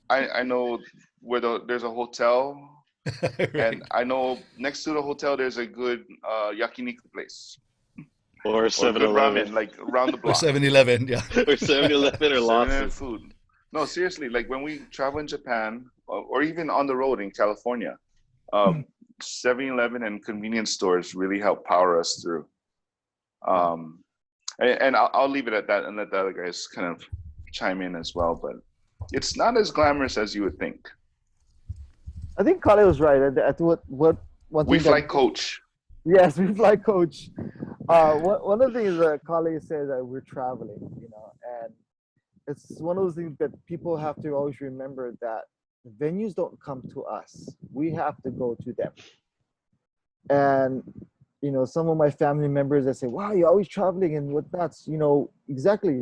I know where there's a hotel. Right. And I know next to the hotel there's a good yakiniku place. Or Or good 7-Eleven. ramen, like around the Or block. 7-Eleven, yeah. Or 7-Eleven or 7-Eleven Lawson. food. No, seriously, like when we travel in Japan or even on the road in California, 7-Eleven and convenience stores really help power us through. And I'll leave it at that and let the other guys kind of chime in as well. But it's not as glamorous as you would think. I think Kale was right. What one We thing fly that, coach. yes, we fly coach. One of the things that Kale says that we're traveling, and it's one of those things that people have to always remember that venues don't come to us. We have to go to them. And some of my family members that say, "Wow, you're always traveling and whatnot." Exactly.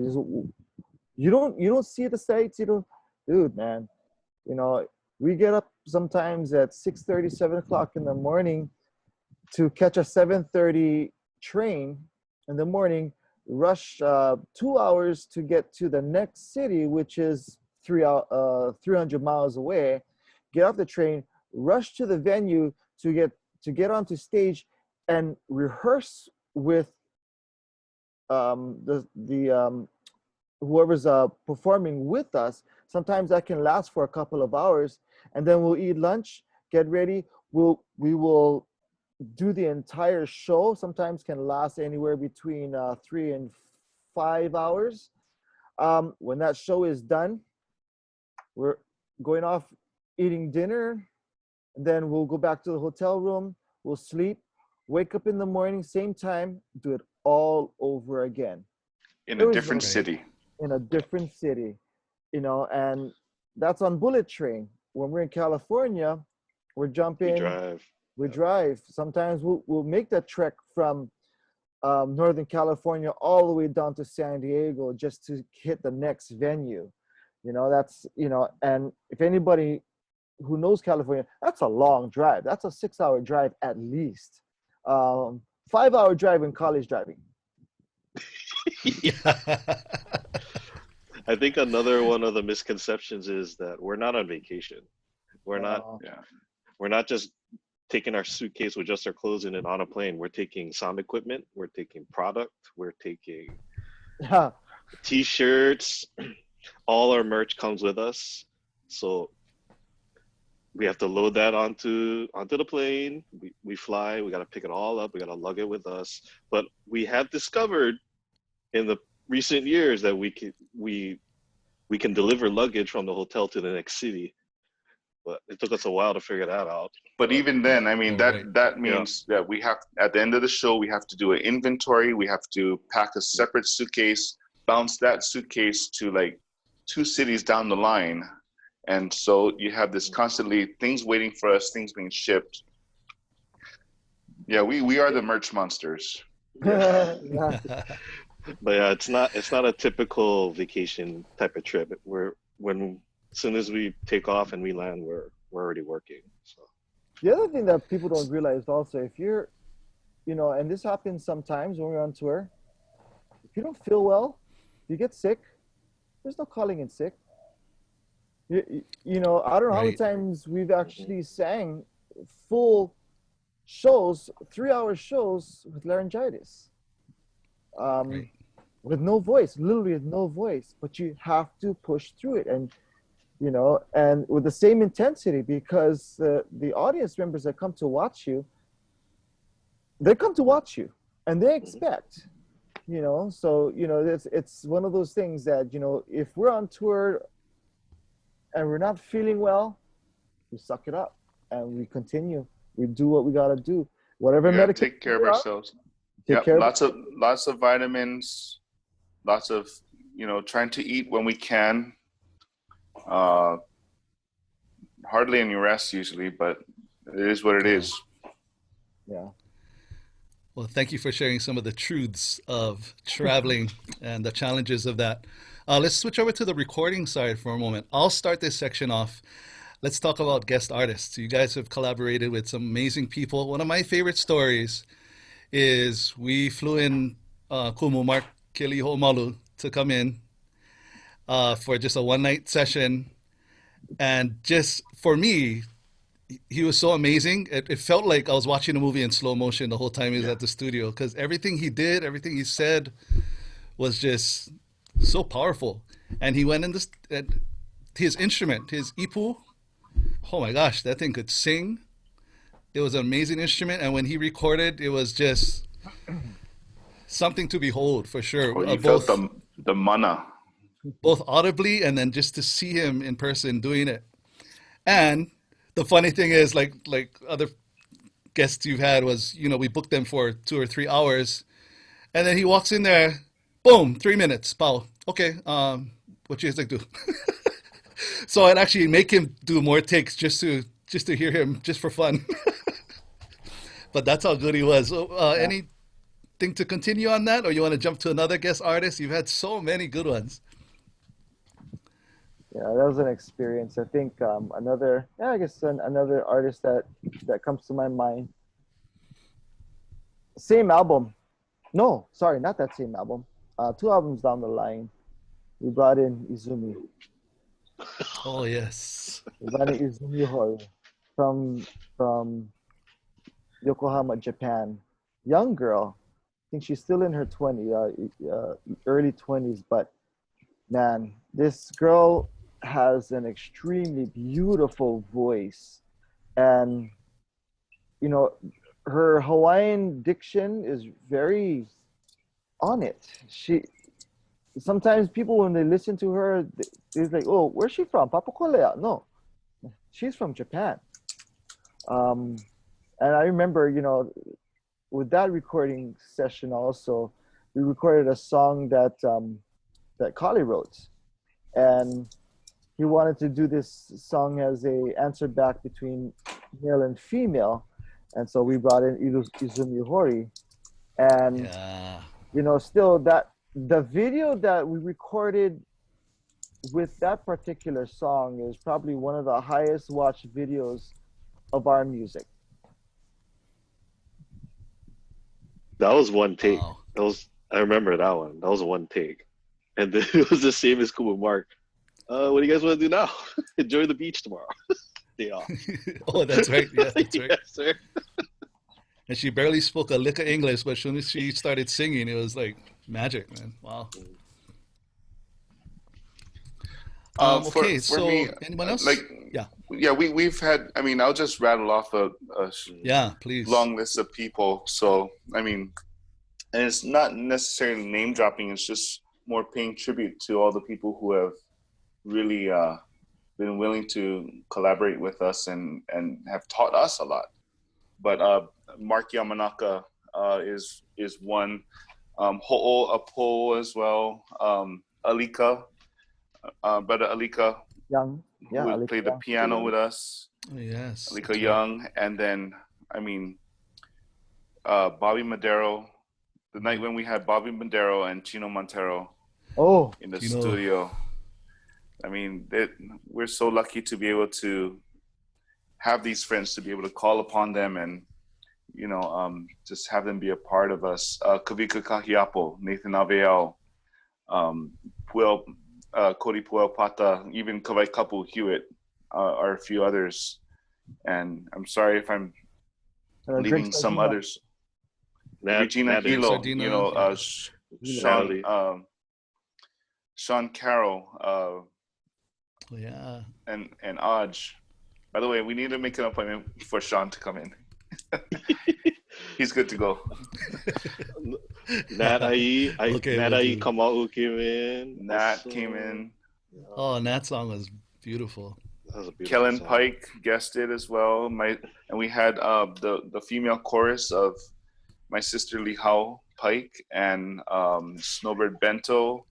You don't see the sights. Dude, man. We get up sometimes at 6:30, 7 o'clock in the morning to catch a 7:30 train in the morning, rush 2 hours to get to the next city, which is 300 miles away, get off the train, rush to the venue to get onto stage and rehearse with the whoever's performing with us. Sometimes that can last for a couple of hours, and then we'll eat lunch, get ready. We will do the entire show. Sometimes can last anywhere between 3 and 5 hours. When that show is done, we're going off eating dinner, and then we'll go back to the hotel room. We'll sleep, wake up in the morning, same time, do it all over again. In a different city. In a different city, and that's on bullet train. When we're in California, we're jumping. We drive. Sometimes we'll make that trek from Northern California all the way down to San Diego just to hit the next venue. That's and if anybody who knows California, that's a long drive. That's a 6-hour drive at least. 5-hour drive in college driving. I think another one of the misconceptions is that we're not on vacation. We're not just taking our suitcase with just our clothes in and on a plane. We're taking sound equipment. We're taking product. We're taking T-shirts. All our merch comes with us. So we have to load that onto the plane. We fly. We got to pick it all up. We got to lug it with us. But we have discovered in the recent years that we can deliver luggage from the hotel to the next city, but it took us a while to figure that out. But even then, I mean, that means that we have, at the end of the show, we have to do an inventory. We have to pack a separate suitcase, bounce that suitcase to like 2 cities down the line. And so you have this constantly things waiting for us, things being shipped. Yeah, we are the merch monsters. But yeah, it's not a typical vacation type of trip. As soon as we take off and we land, we're already working. So the other thing that people don't realize also, if you're, and this happens sometimes when we're on tour, if you don't feel well, you get sick, there's no calling in sick. I don't know how many times we've actually sang full shows, 3-hour shows with laryngitis. With no voice, literally with no voice, but you have to push through it, and and with the same intensity, because the audience members that come to watch you, they come to watch you, and they expect, so it's one of those things that if we're on tour and we're not feeling well, we suck it up and we continue. We do what we gotta do. Whatever medication. Take care of ourselves. Lots of vitamins, lots of trying to eat when we can. Hardly any rest usually, but it is what it is. Yeah. Well, thank you for sharing some of the truths of traveling and the challenges of that. Let's switch over to the recording side for a moment. I'll start this section off. Let's talk about guest artists. You guys have collaborated with some amazing people. One of my favorite stories is we flew in Kumu Mark Kilihomalu to come in for just a one-night session. And just for me, he was so amazing. It felt like I was watching a movie in slow motion the whole time he was at the studio, because everything he did, everything he said was just so powerful. And he went in this, and his instrument, his ipu. Oh my gosh, that thing could sing. It was an amazing instrument, and when he recorded, it was just something to behold for sure. Oh, you felt the mana. Both audibly and then just to see him in person doing it. And the funny thing is, like other guests you've had was, we booked them for 2 or 3 hours, and then he walks in there, boom, 3 minutes, pow. Okay, what you guys like to do? So I'd actually make him do more takes just to hear him, just for fun. But that's how good he was. So, anything to continue on that, or you want to jump to another guest artist? You've had so many good ones. Yeah, that was an experience. I think another artist that comes to my mind. Same album. No, sorry, not that same album. 2 albums down the line, we brought in Izumi. Oh yes. We brought in Izumi Hori from Yokohama, Japan. Young girl. I think she's still in her early 20s, but man, this girl has an extremely beautiful voice, and her Hawaiian diction is very on it. Sometimes people, when they listen to her, they're like, "Oh, where's she from? Papakolea?" No, she's from Japan. And I remember, with that recording session also, we recorded a song that Kali wrote, and he wanted to do this song as a answer back between male and female, and so we brought in Izumi Hori, and Yeah. still that the video that we recorded with that particular song is probably one of the highest watched videos of our music. That was one take. Wow. I remember that one. That was one take. And then it was the same as Kuba Mark. What do you guys want to do now? Enjoy the beach tomorrow. Day off. Oh, that's right. Yeah, that's right. Yes, sir. And she barely spoke a lick of English, but as soon as she started singing, it was like magic, man. Wow. Okay, For so me, anyone else? Yeah. we've had. I mean, I'll just rattle off a Yeah, please. long list of people. So, I mean, and it's not necessarily name dropping. It's just more paying tribute to all the people who have really been willing to collaborate with us and have taught us a lot. But Mark Yamanaka is one. Ho'o Apo as well. Alika, brother Alika, Young, yeah, who Alika played the Young. piano with us. Oh, yes. Alika that's right. Young, and then Bobby Madero. The night when we had Bobby Madero and Chino Montero Oh, in the Chino. studio. I mean, we're so lucky to be able to have these friends, to be able to call upon them and just have them be a part of us. Kavika Kahiapo, Nathan Aveal, Cody Puel Pata, even Kawai Kapu Hewitt are a few others. And I'm sorry if I'm leaving Greg some Sardina. others. Regina Natalie. Hilo, Sardina, Sean Carroll, Oh, yeah. and Aj. By the way, we need to make an appointment for Sean to come in. He's good to go. Nat Ai, Okay, Nat we'll Ai do. Kamau came in. Nat Also, came in. Oh, and that song was beautiful. That was a beautiful Kellen song. Pike guested as well. And we had the female chorus of my sister Lihao Pike and Snowbird Bento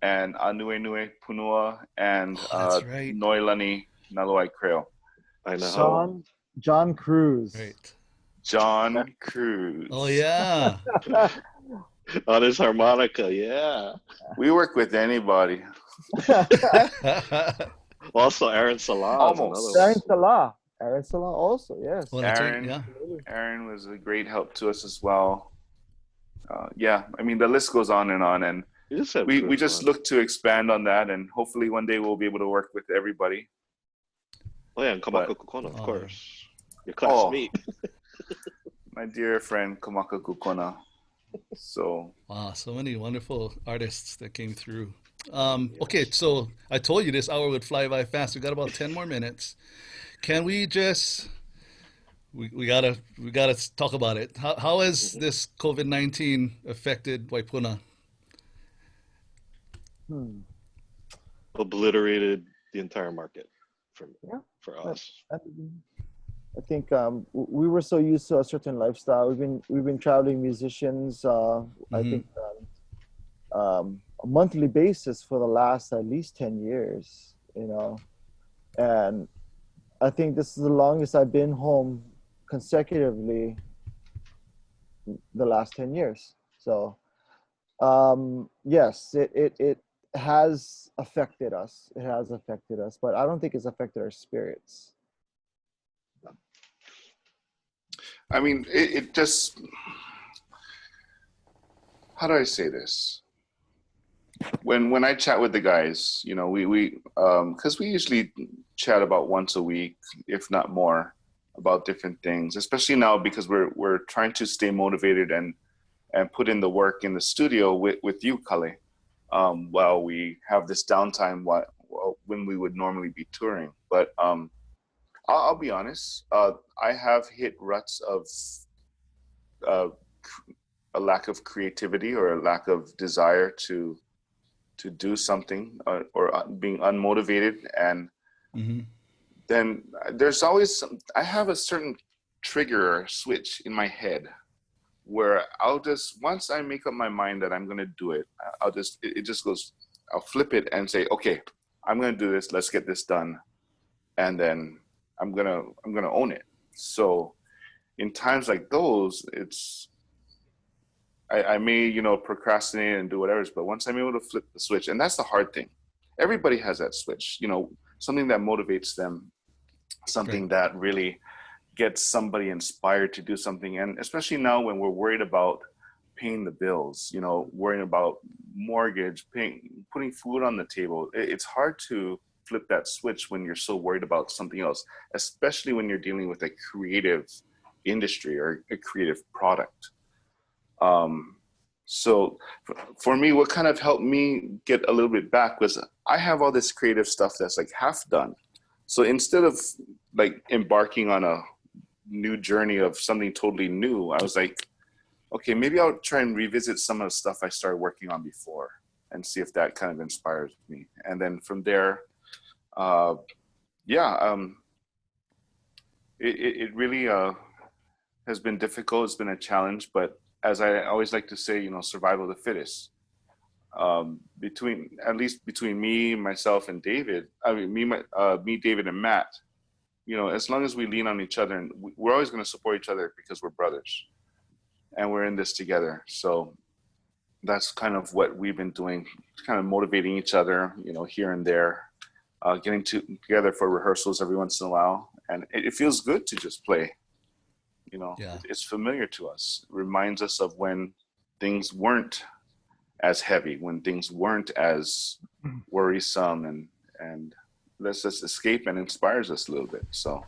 and Anue Nue Punua and Oh, that's right. Noilani Naloai Creo. I know. John Cruz. Right. John Cruz. Oh, yeah. On his harmonica, yeah. We work with anybody. Also, Aaron Salah. Almost. Aaron Salah also, yes. Oh, that's right. Aaron. Yeah. Aaron was a great help to us as well. Yeah, I mean, the list goes on, and we just look to expand on that, and hopefully one day we'll be able to work with everybody. Oh yeah, and Kamaka But- Kukona, of Oh. course. Your classmate. My dear friend Kamaka Kukona. So Wow, so many wonderful artists that came through. Okay, Yes. so I told you this hour would fly by fast. We got about 10 more minutes. Can we just we gotta talk about it. How has Mhm. this COVID-19 affected Waipuna? Hmm. Obliterated the entire market for Yeah. for I, us. I, I think we were so used to a certain lifestyle. We've been traveling musicians. I Hmm. think a monthly basis for the last at least 10 years. And I think this is the longest I've been home consecutively the last 10 years. So yes, it has affected us. It has affected us, but I don't think it's affected our spirits. I mean, it just, how do I say this? When I chat with the guys, you know, because we usually chat about once a week, if not more, about different things. Especially now because we're trying to stay motivated and put in the work in the studio with you, Kale, while we have this downtime when we would normally be touring. But I'll be honest, I have hit ruts of uh, a lack of creativity or a lack of desire to do something, or being unmotivated. And Hmm. then there's always I have a certain trigger or switch in my head where I'll just, once I make up my mind that I'm going to do it, it just goes, I'll flip it and say, okay, I'm going to do this. Let's get this done. And then I'm going to own it. So in times like those, I may, procrastinate and do whatever, but once I'm able to flip the switch, and that's the hard thing. Everybody has that switch, something that motivates them, Right. something that really gets somebody inspired to do something. And especially now when we're worried about paying the bills, worrying about mortgage, putting food on the table, it's hard to flip that switch when you're so worried about something else, especially when you're dealing with a creative industry or a creative product. Um, so for me, what kind of helped me get a little bit back was I have all this creative stuff that's like half done. So instead of like embarking on a new journey of something totally new, I was like, okay, maybe I'll try and revisit some of the stuff I started working on before and see if that kind of inspires me. And then from there, uh, yeah, it really has been difficult. It's been a challenge, but as I always like to say, survival of the fittest. Between, at least between me, myself, and David. I mean, me, David, and Matt. As long as we lean on each other, and we're always going to support each other because we're brothers and we're in this together. So that's kind of what we've been doing, kind of motivating each other, here and there, getting together for rehearsals every once in a while. And it feels good to just play. Yeah. It's familiar to us. It reminds us of when things weren't as heavy, when things weren't as worrisome, and lets us escape and inspires us a little bit. So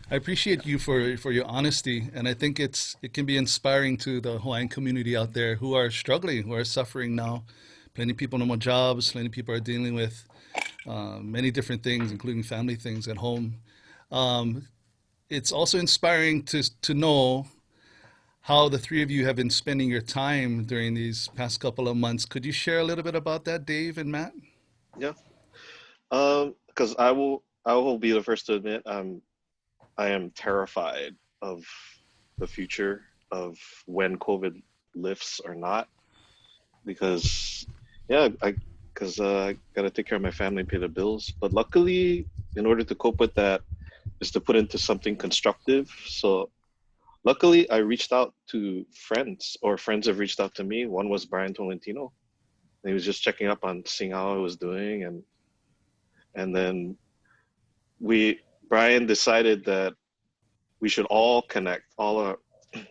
I appreciate you for your honesty, and I think it can be inspiring to the Hawaiian community out there who are struggling, who are suffering now. Plenty of people no more jobs. Plenty of people are dealing with many different things, including family things at home. Um, it's also inspiring to know how the three of you have been spending your time during these past couple of months. Could you share a little bit about that, Dave and Matt? Yeah. Because I will be the first to admit I am terrified of the future of when COVID lifts or not, because yeah, I gotta take care of my family and pay the bills. But luckily, in order to cope with that, is to put into something constructive. So luckily, I reached out to friends, or friends have reached out to me. One was Brian Tolentino. And he was just checking up on seeing how I was doing, and then we Brian decided that we should all connect, all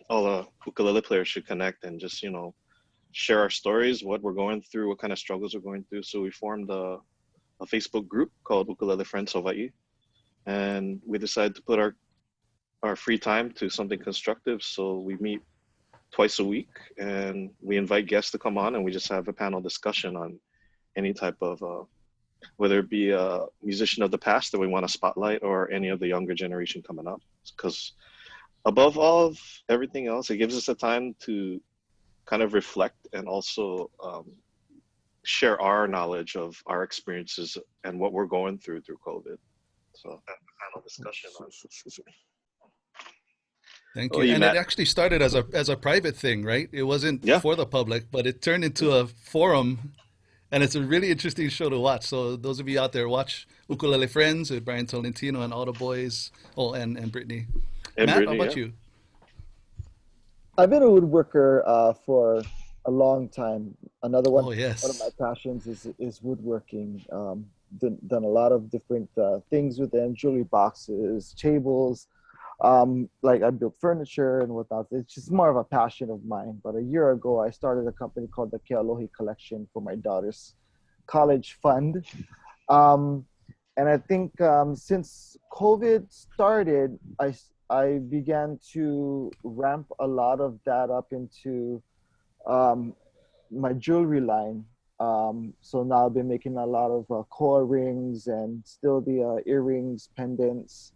the ukulele players should connect and just share our stories, what we're going through, what kind of struggles we're going through. So we formed a Facebook group called Ukulele Friends Hawaii, and we decided to put our free time to something constructive. So we meet twice a week and we invite guests to come on, and we just have a panel discussion on any type of whether it be a musician of the past that we want to spotlight or any of the younger generation coming up. Because above all of everything else, it gives us a time to kind of reflect and also share our knowledge of our experiences and what we're going through COVID. So have a panel discussion on. Thank Oh, you. you, And it Matt. actually started as a private thing, right? It wasn't Yeah. for the public, but it turned into a forum, and it's a really interesting show to watch. So those of you out there, watch Ukulele Friends with Brian Tolentino and all the boys. Oh, and Brittany. And Matt, how Brittany, about yeah. you? I've been a woodworker for a long time. Another Oh, one of my yes. passions is woodworking. Done a lot of different things with them, jewelry boxes, tables. Like I built furniture and whatnot. It's just more of a passion of mine. But a year ago, I started a company called the Kealohi Collection for my daughter's college fund. Um, and I think since COVID started, I began to ramp a lot of that up into um, my jewelry line. So now I've been making a lot of core rings and still the earrings, pendants,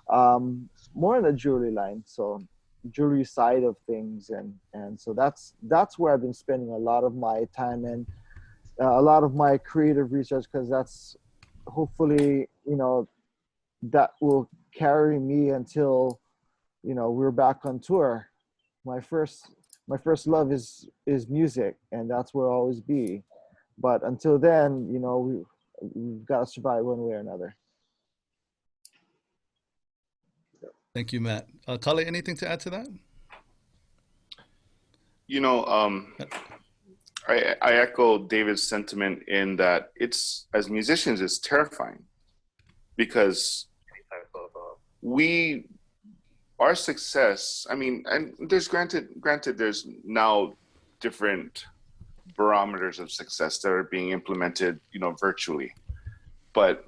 more in the jewelry line. So jewelry side of things, and so that's where I've been spending a lot of my time and a lot of my creative research, because that's hopefully that will carry me until we're back on tour. My first love is music, and that's where I'll always be. But until then, we've got to survive one way or another. Thank you, Matt. Kale, anything to add to that? You know, I echo David's sentiment in that it's, as musicians, it's terrifying because we, our success, I mean, and there's granted there's now different barometers of success that are being implemented, virtually. But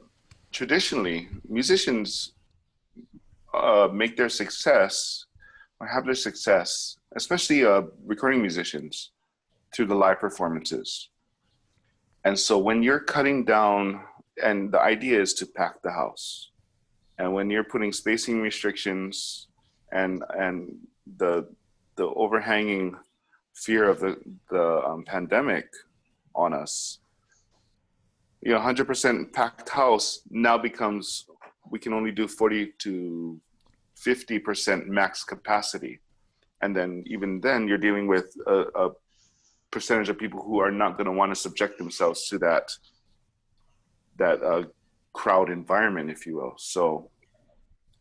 traditionally, musicians make their success or have their success, especially recording musicians, through the live performances. And so when you're cutting down, and the idea is to pack the house, and when you're putting spacing restrictions and the overhanging fear of the pandemic on us, 100% packed house now becomes, we can only do 40 to 50% max capacity. And then even then you're dealing with a percentage of people who are not going to want to subject themselves to that crowd environment, if you will. So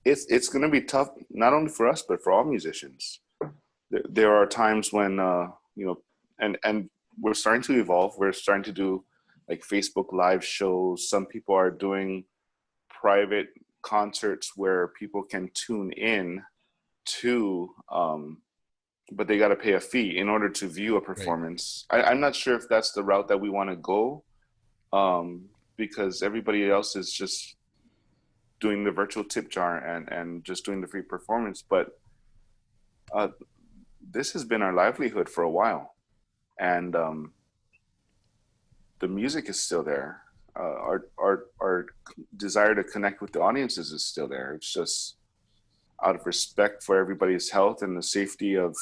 it's going to be tough, not only for us, but for all musicians. There are times when, and we're starting to evolve. We're starting to do like Facebook live shows. Some people are doing private concerts where people can tune in to, but they got to pay a fee in order to view a performance. Right. I'm not sure if that's the route that we want to go, because everybody else is just doing the virtual tip jar and just doing the free performance. But this has been our livelihood for a while, and the music is still there. Our desire to connect with the audiences is still there. It's just out of respect for everybody's health and the safety of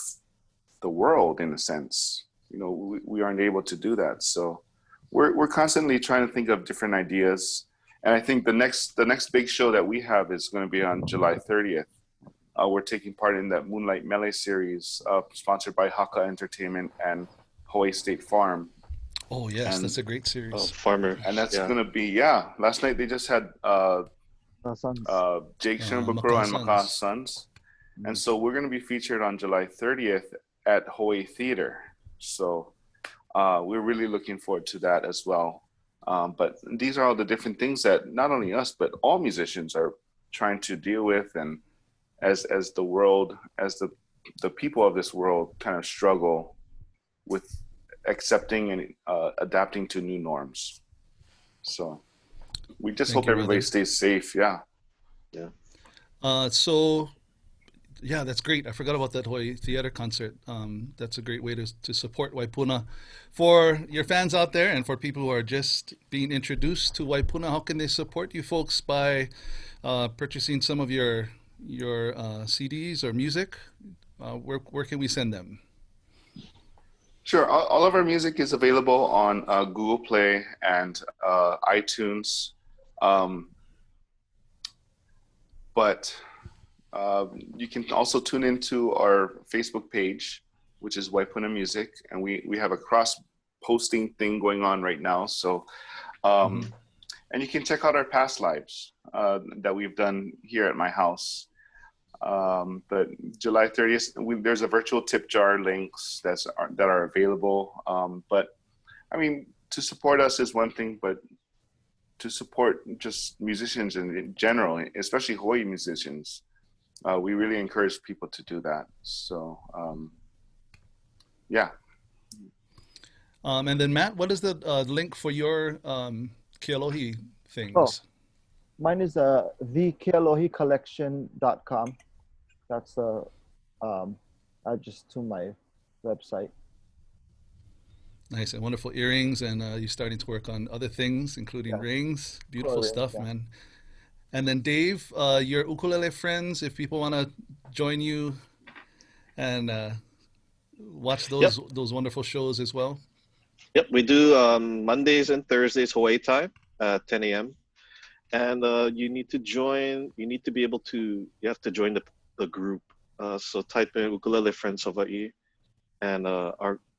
the world, in a sense, we aren't able to do that. So we're constantly trying to think of different ideas. And I think the next big show that we have is going to be on July 30th. We're taking part in that Moonlight Melee series, sponsored by Haka Entertainment and Hawaii State Farm. Oh yes, that's a great series. Farmer. And that's going to be, last night they just had Jake Shinbukuro and Maka's Sons. And so we're going to be featured on July 30th at Hawaii Theater. So we're really looking forward to that as well. But these are all the different things that not only us, but all musicians are trying to deal with. And as the world, as the people of this world kind of struggle with accepting and adapting to new norms. So we just hope everybody stays safe. Yeah. So Yeah, that's great. I forgot about that Hawaii Theater concert. That's a great way to support Waipuna. For your fans out there and for people who are just being introduced to Waipuna, how can they support you folks by purchasing some of your CDs or music? Where can we send them? Sure. All of our music is available on Google Play and iTunes. Um, but you can also tune into our Facebook page, which is Waipuna Music, and we have a cross posting thing going on right now. So, Hmm. and you can check out our past lives that we've done here at my house. But July 30th, there's a virtual tip jar links that are available. But I mean, to support us is one thing, but to support just musicians in general, especially Hawaii musicians, we really encourage people to do that. So, yeah. And then Matt, what is the link for your Kealohi Oh, things? mine is thekealohicollection.com. That's just to my website. Nice and wonderful earrings, and you're starting to work on other things, including Yeah, rings. Beautiful Korean. stuff, Yeah. man. And then Dave, your ukulele friends, if people want to join you and watch Yep, those wonderful shows as well. yep. We do Mondays and Thursdays Hawaii time at 10 a.m. And you need to join. You need to be able to. You have to join the group. So type in Ukulele Friends Hawaii and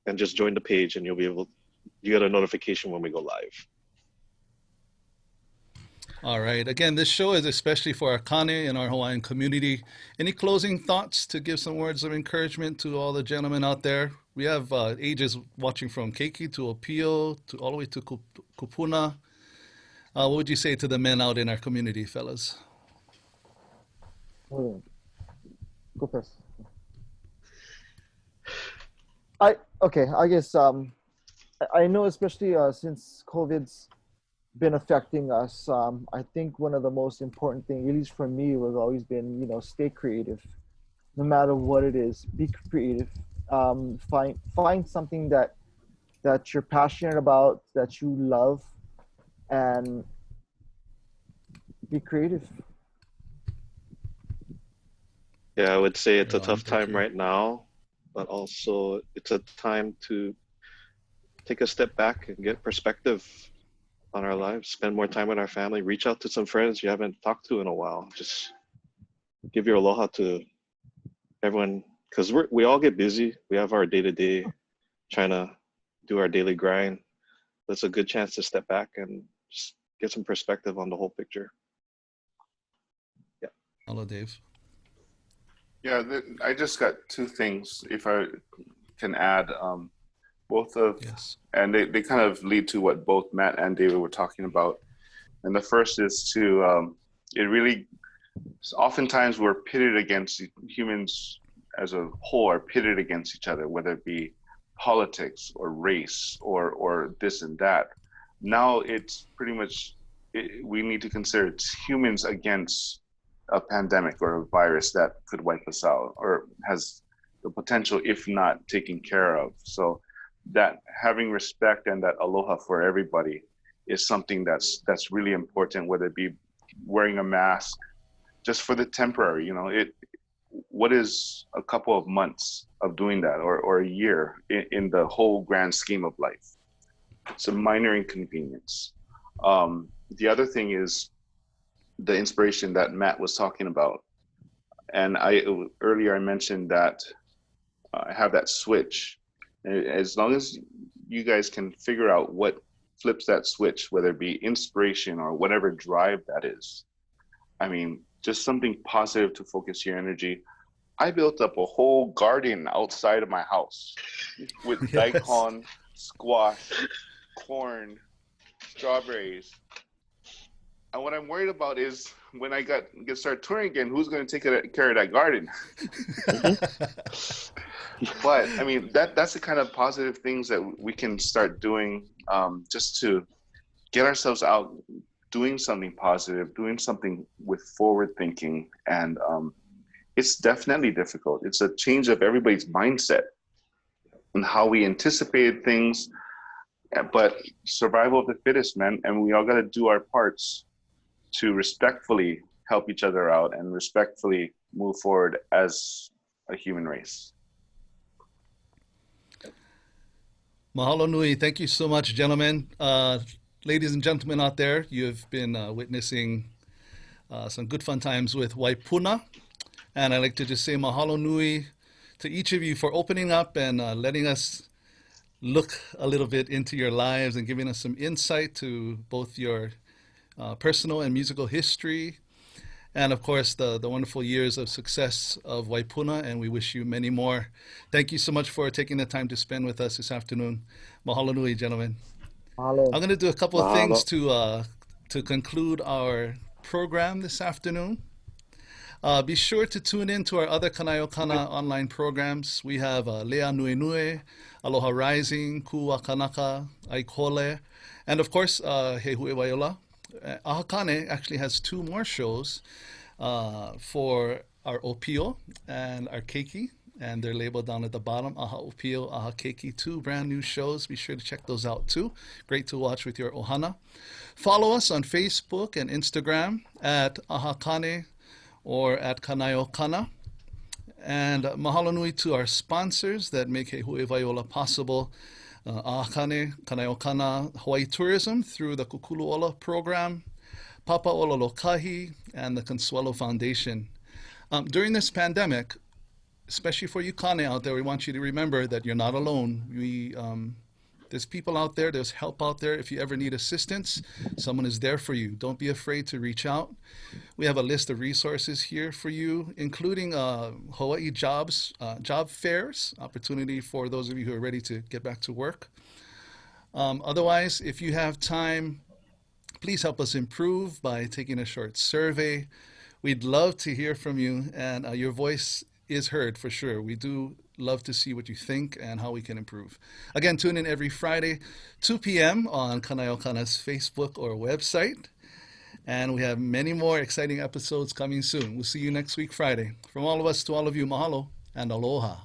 and just join the page, and you'll be able. You get a notification when we go live. All right. Again, this show is especially for our Kane and our Hawaiian community. Any closing thoughts to give some words of encouragement to all the gentlemen out there? We have ages watching from Keiki to Opio to all the way to Kupuna. What would you say to the men out in our community, fellas? Hmm. Go first. I guess I know, especially since COVID's been affecting us. I think one of the most important things, at least for me, was always been, stay creative, no matter what it is. Be creative. Find something that you're passionate about, that you love, and be creative. Yeah, I would say it's Right a on. tough Thank time you. right now, but also it's a time to take a step back and get perspective on our lives, spend more time with our family, reach out to some friends you haven't talked to in a while. Just give your aloha to everyone because we all get busy. We have our day to day trying to do our daily grind. That's a good chance to step back and just get some perspective on the whole picture. Yeah. Hello, Dave. Yeah, I just got two things, if I can add. Both of, Yes. and they kind of lead to what both Matt and David were talking about. And the first is to, it really, oftentimes we're pitted against humans as a whole are pitted against each other, whether it be politics or race or this and that. Now it's pretty much, we need to consider it's humans against a pandemic or a virus that could wipe us out or has the potential, if not taken care of. So that having respect and that aloha for everybody is something that's really important, whether it be wearing a mask just for the temporary, what is a couple of months of doing that or a year in the whole grand scheme of life? It's a minor inconvenience. The other thing is the inspiration that Matt was talking about. And earlier I mentioned that I have that switch. As long as you guys can figure out what flips that switch, whether it be inspiration or whatever drive that is, I mean, just something positive to focus your energy. I built up a whole garden outside of my house with Yes. daikon, squash, corn, strawberries. And what I'm worried about is when I get start touring again, who's going to take care of that garden? Hmm. But I mean, that's the kind of positive things that we can start doing, just to get ourselves out, doing something positive, doing something with forward thinking, and It's definitely difficult. It's a change of everybody's mindset and how we anticipated things. But survival of the fittest, man, and we all got to do our parts to respectfully help each other out and respectfully move forward as a human race. Mahalo nui. Thank you so much, gentlemen. Ladies and gentlemen out there, you have been witnessing some good fun times with Waipuna. And I'd like to just say mahalo nui to each of you for opening up and letting us look a little bit into your lives and giving us some insight to both your personal and musical history. And of course, the wonderful years of success of Waipuna, and we wish you many more. Thank you so much for taking the time to spend with us this afternoon. Mahalo nui, gentlemen. Mahalo. I'm going to do a couple of things to conclude our program this afternoon. Be sure to tune in to our other Kanaiokana online programs. We have Lea Nui Nui, Aloha Rising, Ku'a Kanaka, Aikole, and of course, He Huewai Ola. Ahakane actually has 2 more shows for our Opio and our Keiki, and they're labeled down at the bottom, Aha Opio, Aha Keiki, 2 brand new shows. Be sure to check those out too. Great to watch with your ohana. Follow us on Facebook and Instagram at Ahakane or at Kanaiokana. And mahalo nui to our sponsors that make He Huewai Ola possible. Ahakane, Kanaiokana, Hawaii Tourism through the Kukulu Ola program, Papa Ola Lokahi, and the Consuelo Foundation. During this pandemic, especially for you Kane out there, we want you to remember that you're not alone. There's people out there, there's help out there. If you ever need assistance, someone is there for you. Don't be afraid to reach out. We have a list of resources here for you, including Hawaii job fairs, opportunity for those of you who are ready to get back to work. Otherwise, if you have time, please help us improve by taking a short survey. We'd love to hear from you, and your voice is heard for sure. We do love to see what you think and how we can improve. Again, tune in every Friday, 2 p.m. on Kanaiokana's Facebook or website. And we have many more exciting episodes coming soon. We'll see you next week, Friday. From all of us to all of you, mahalo and aloha.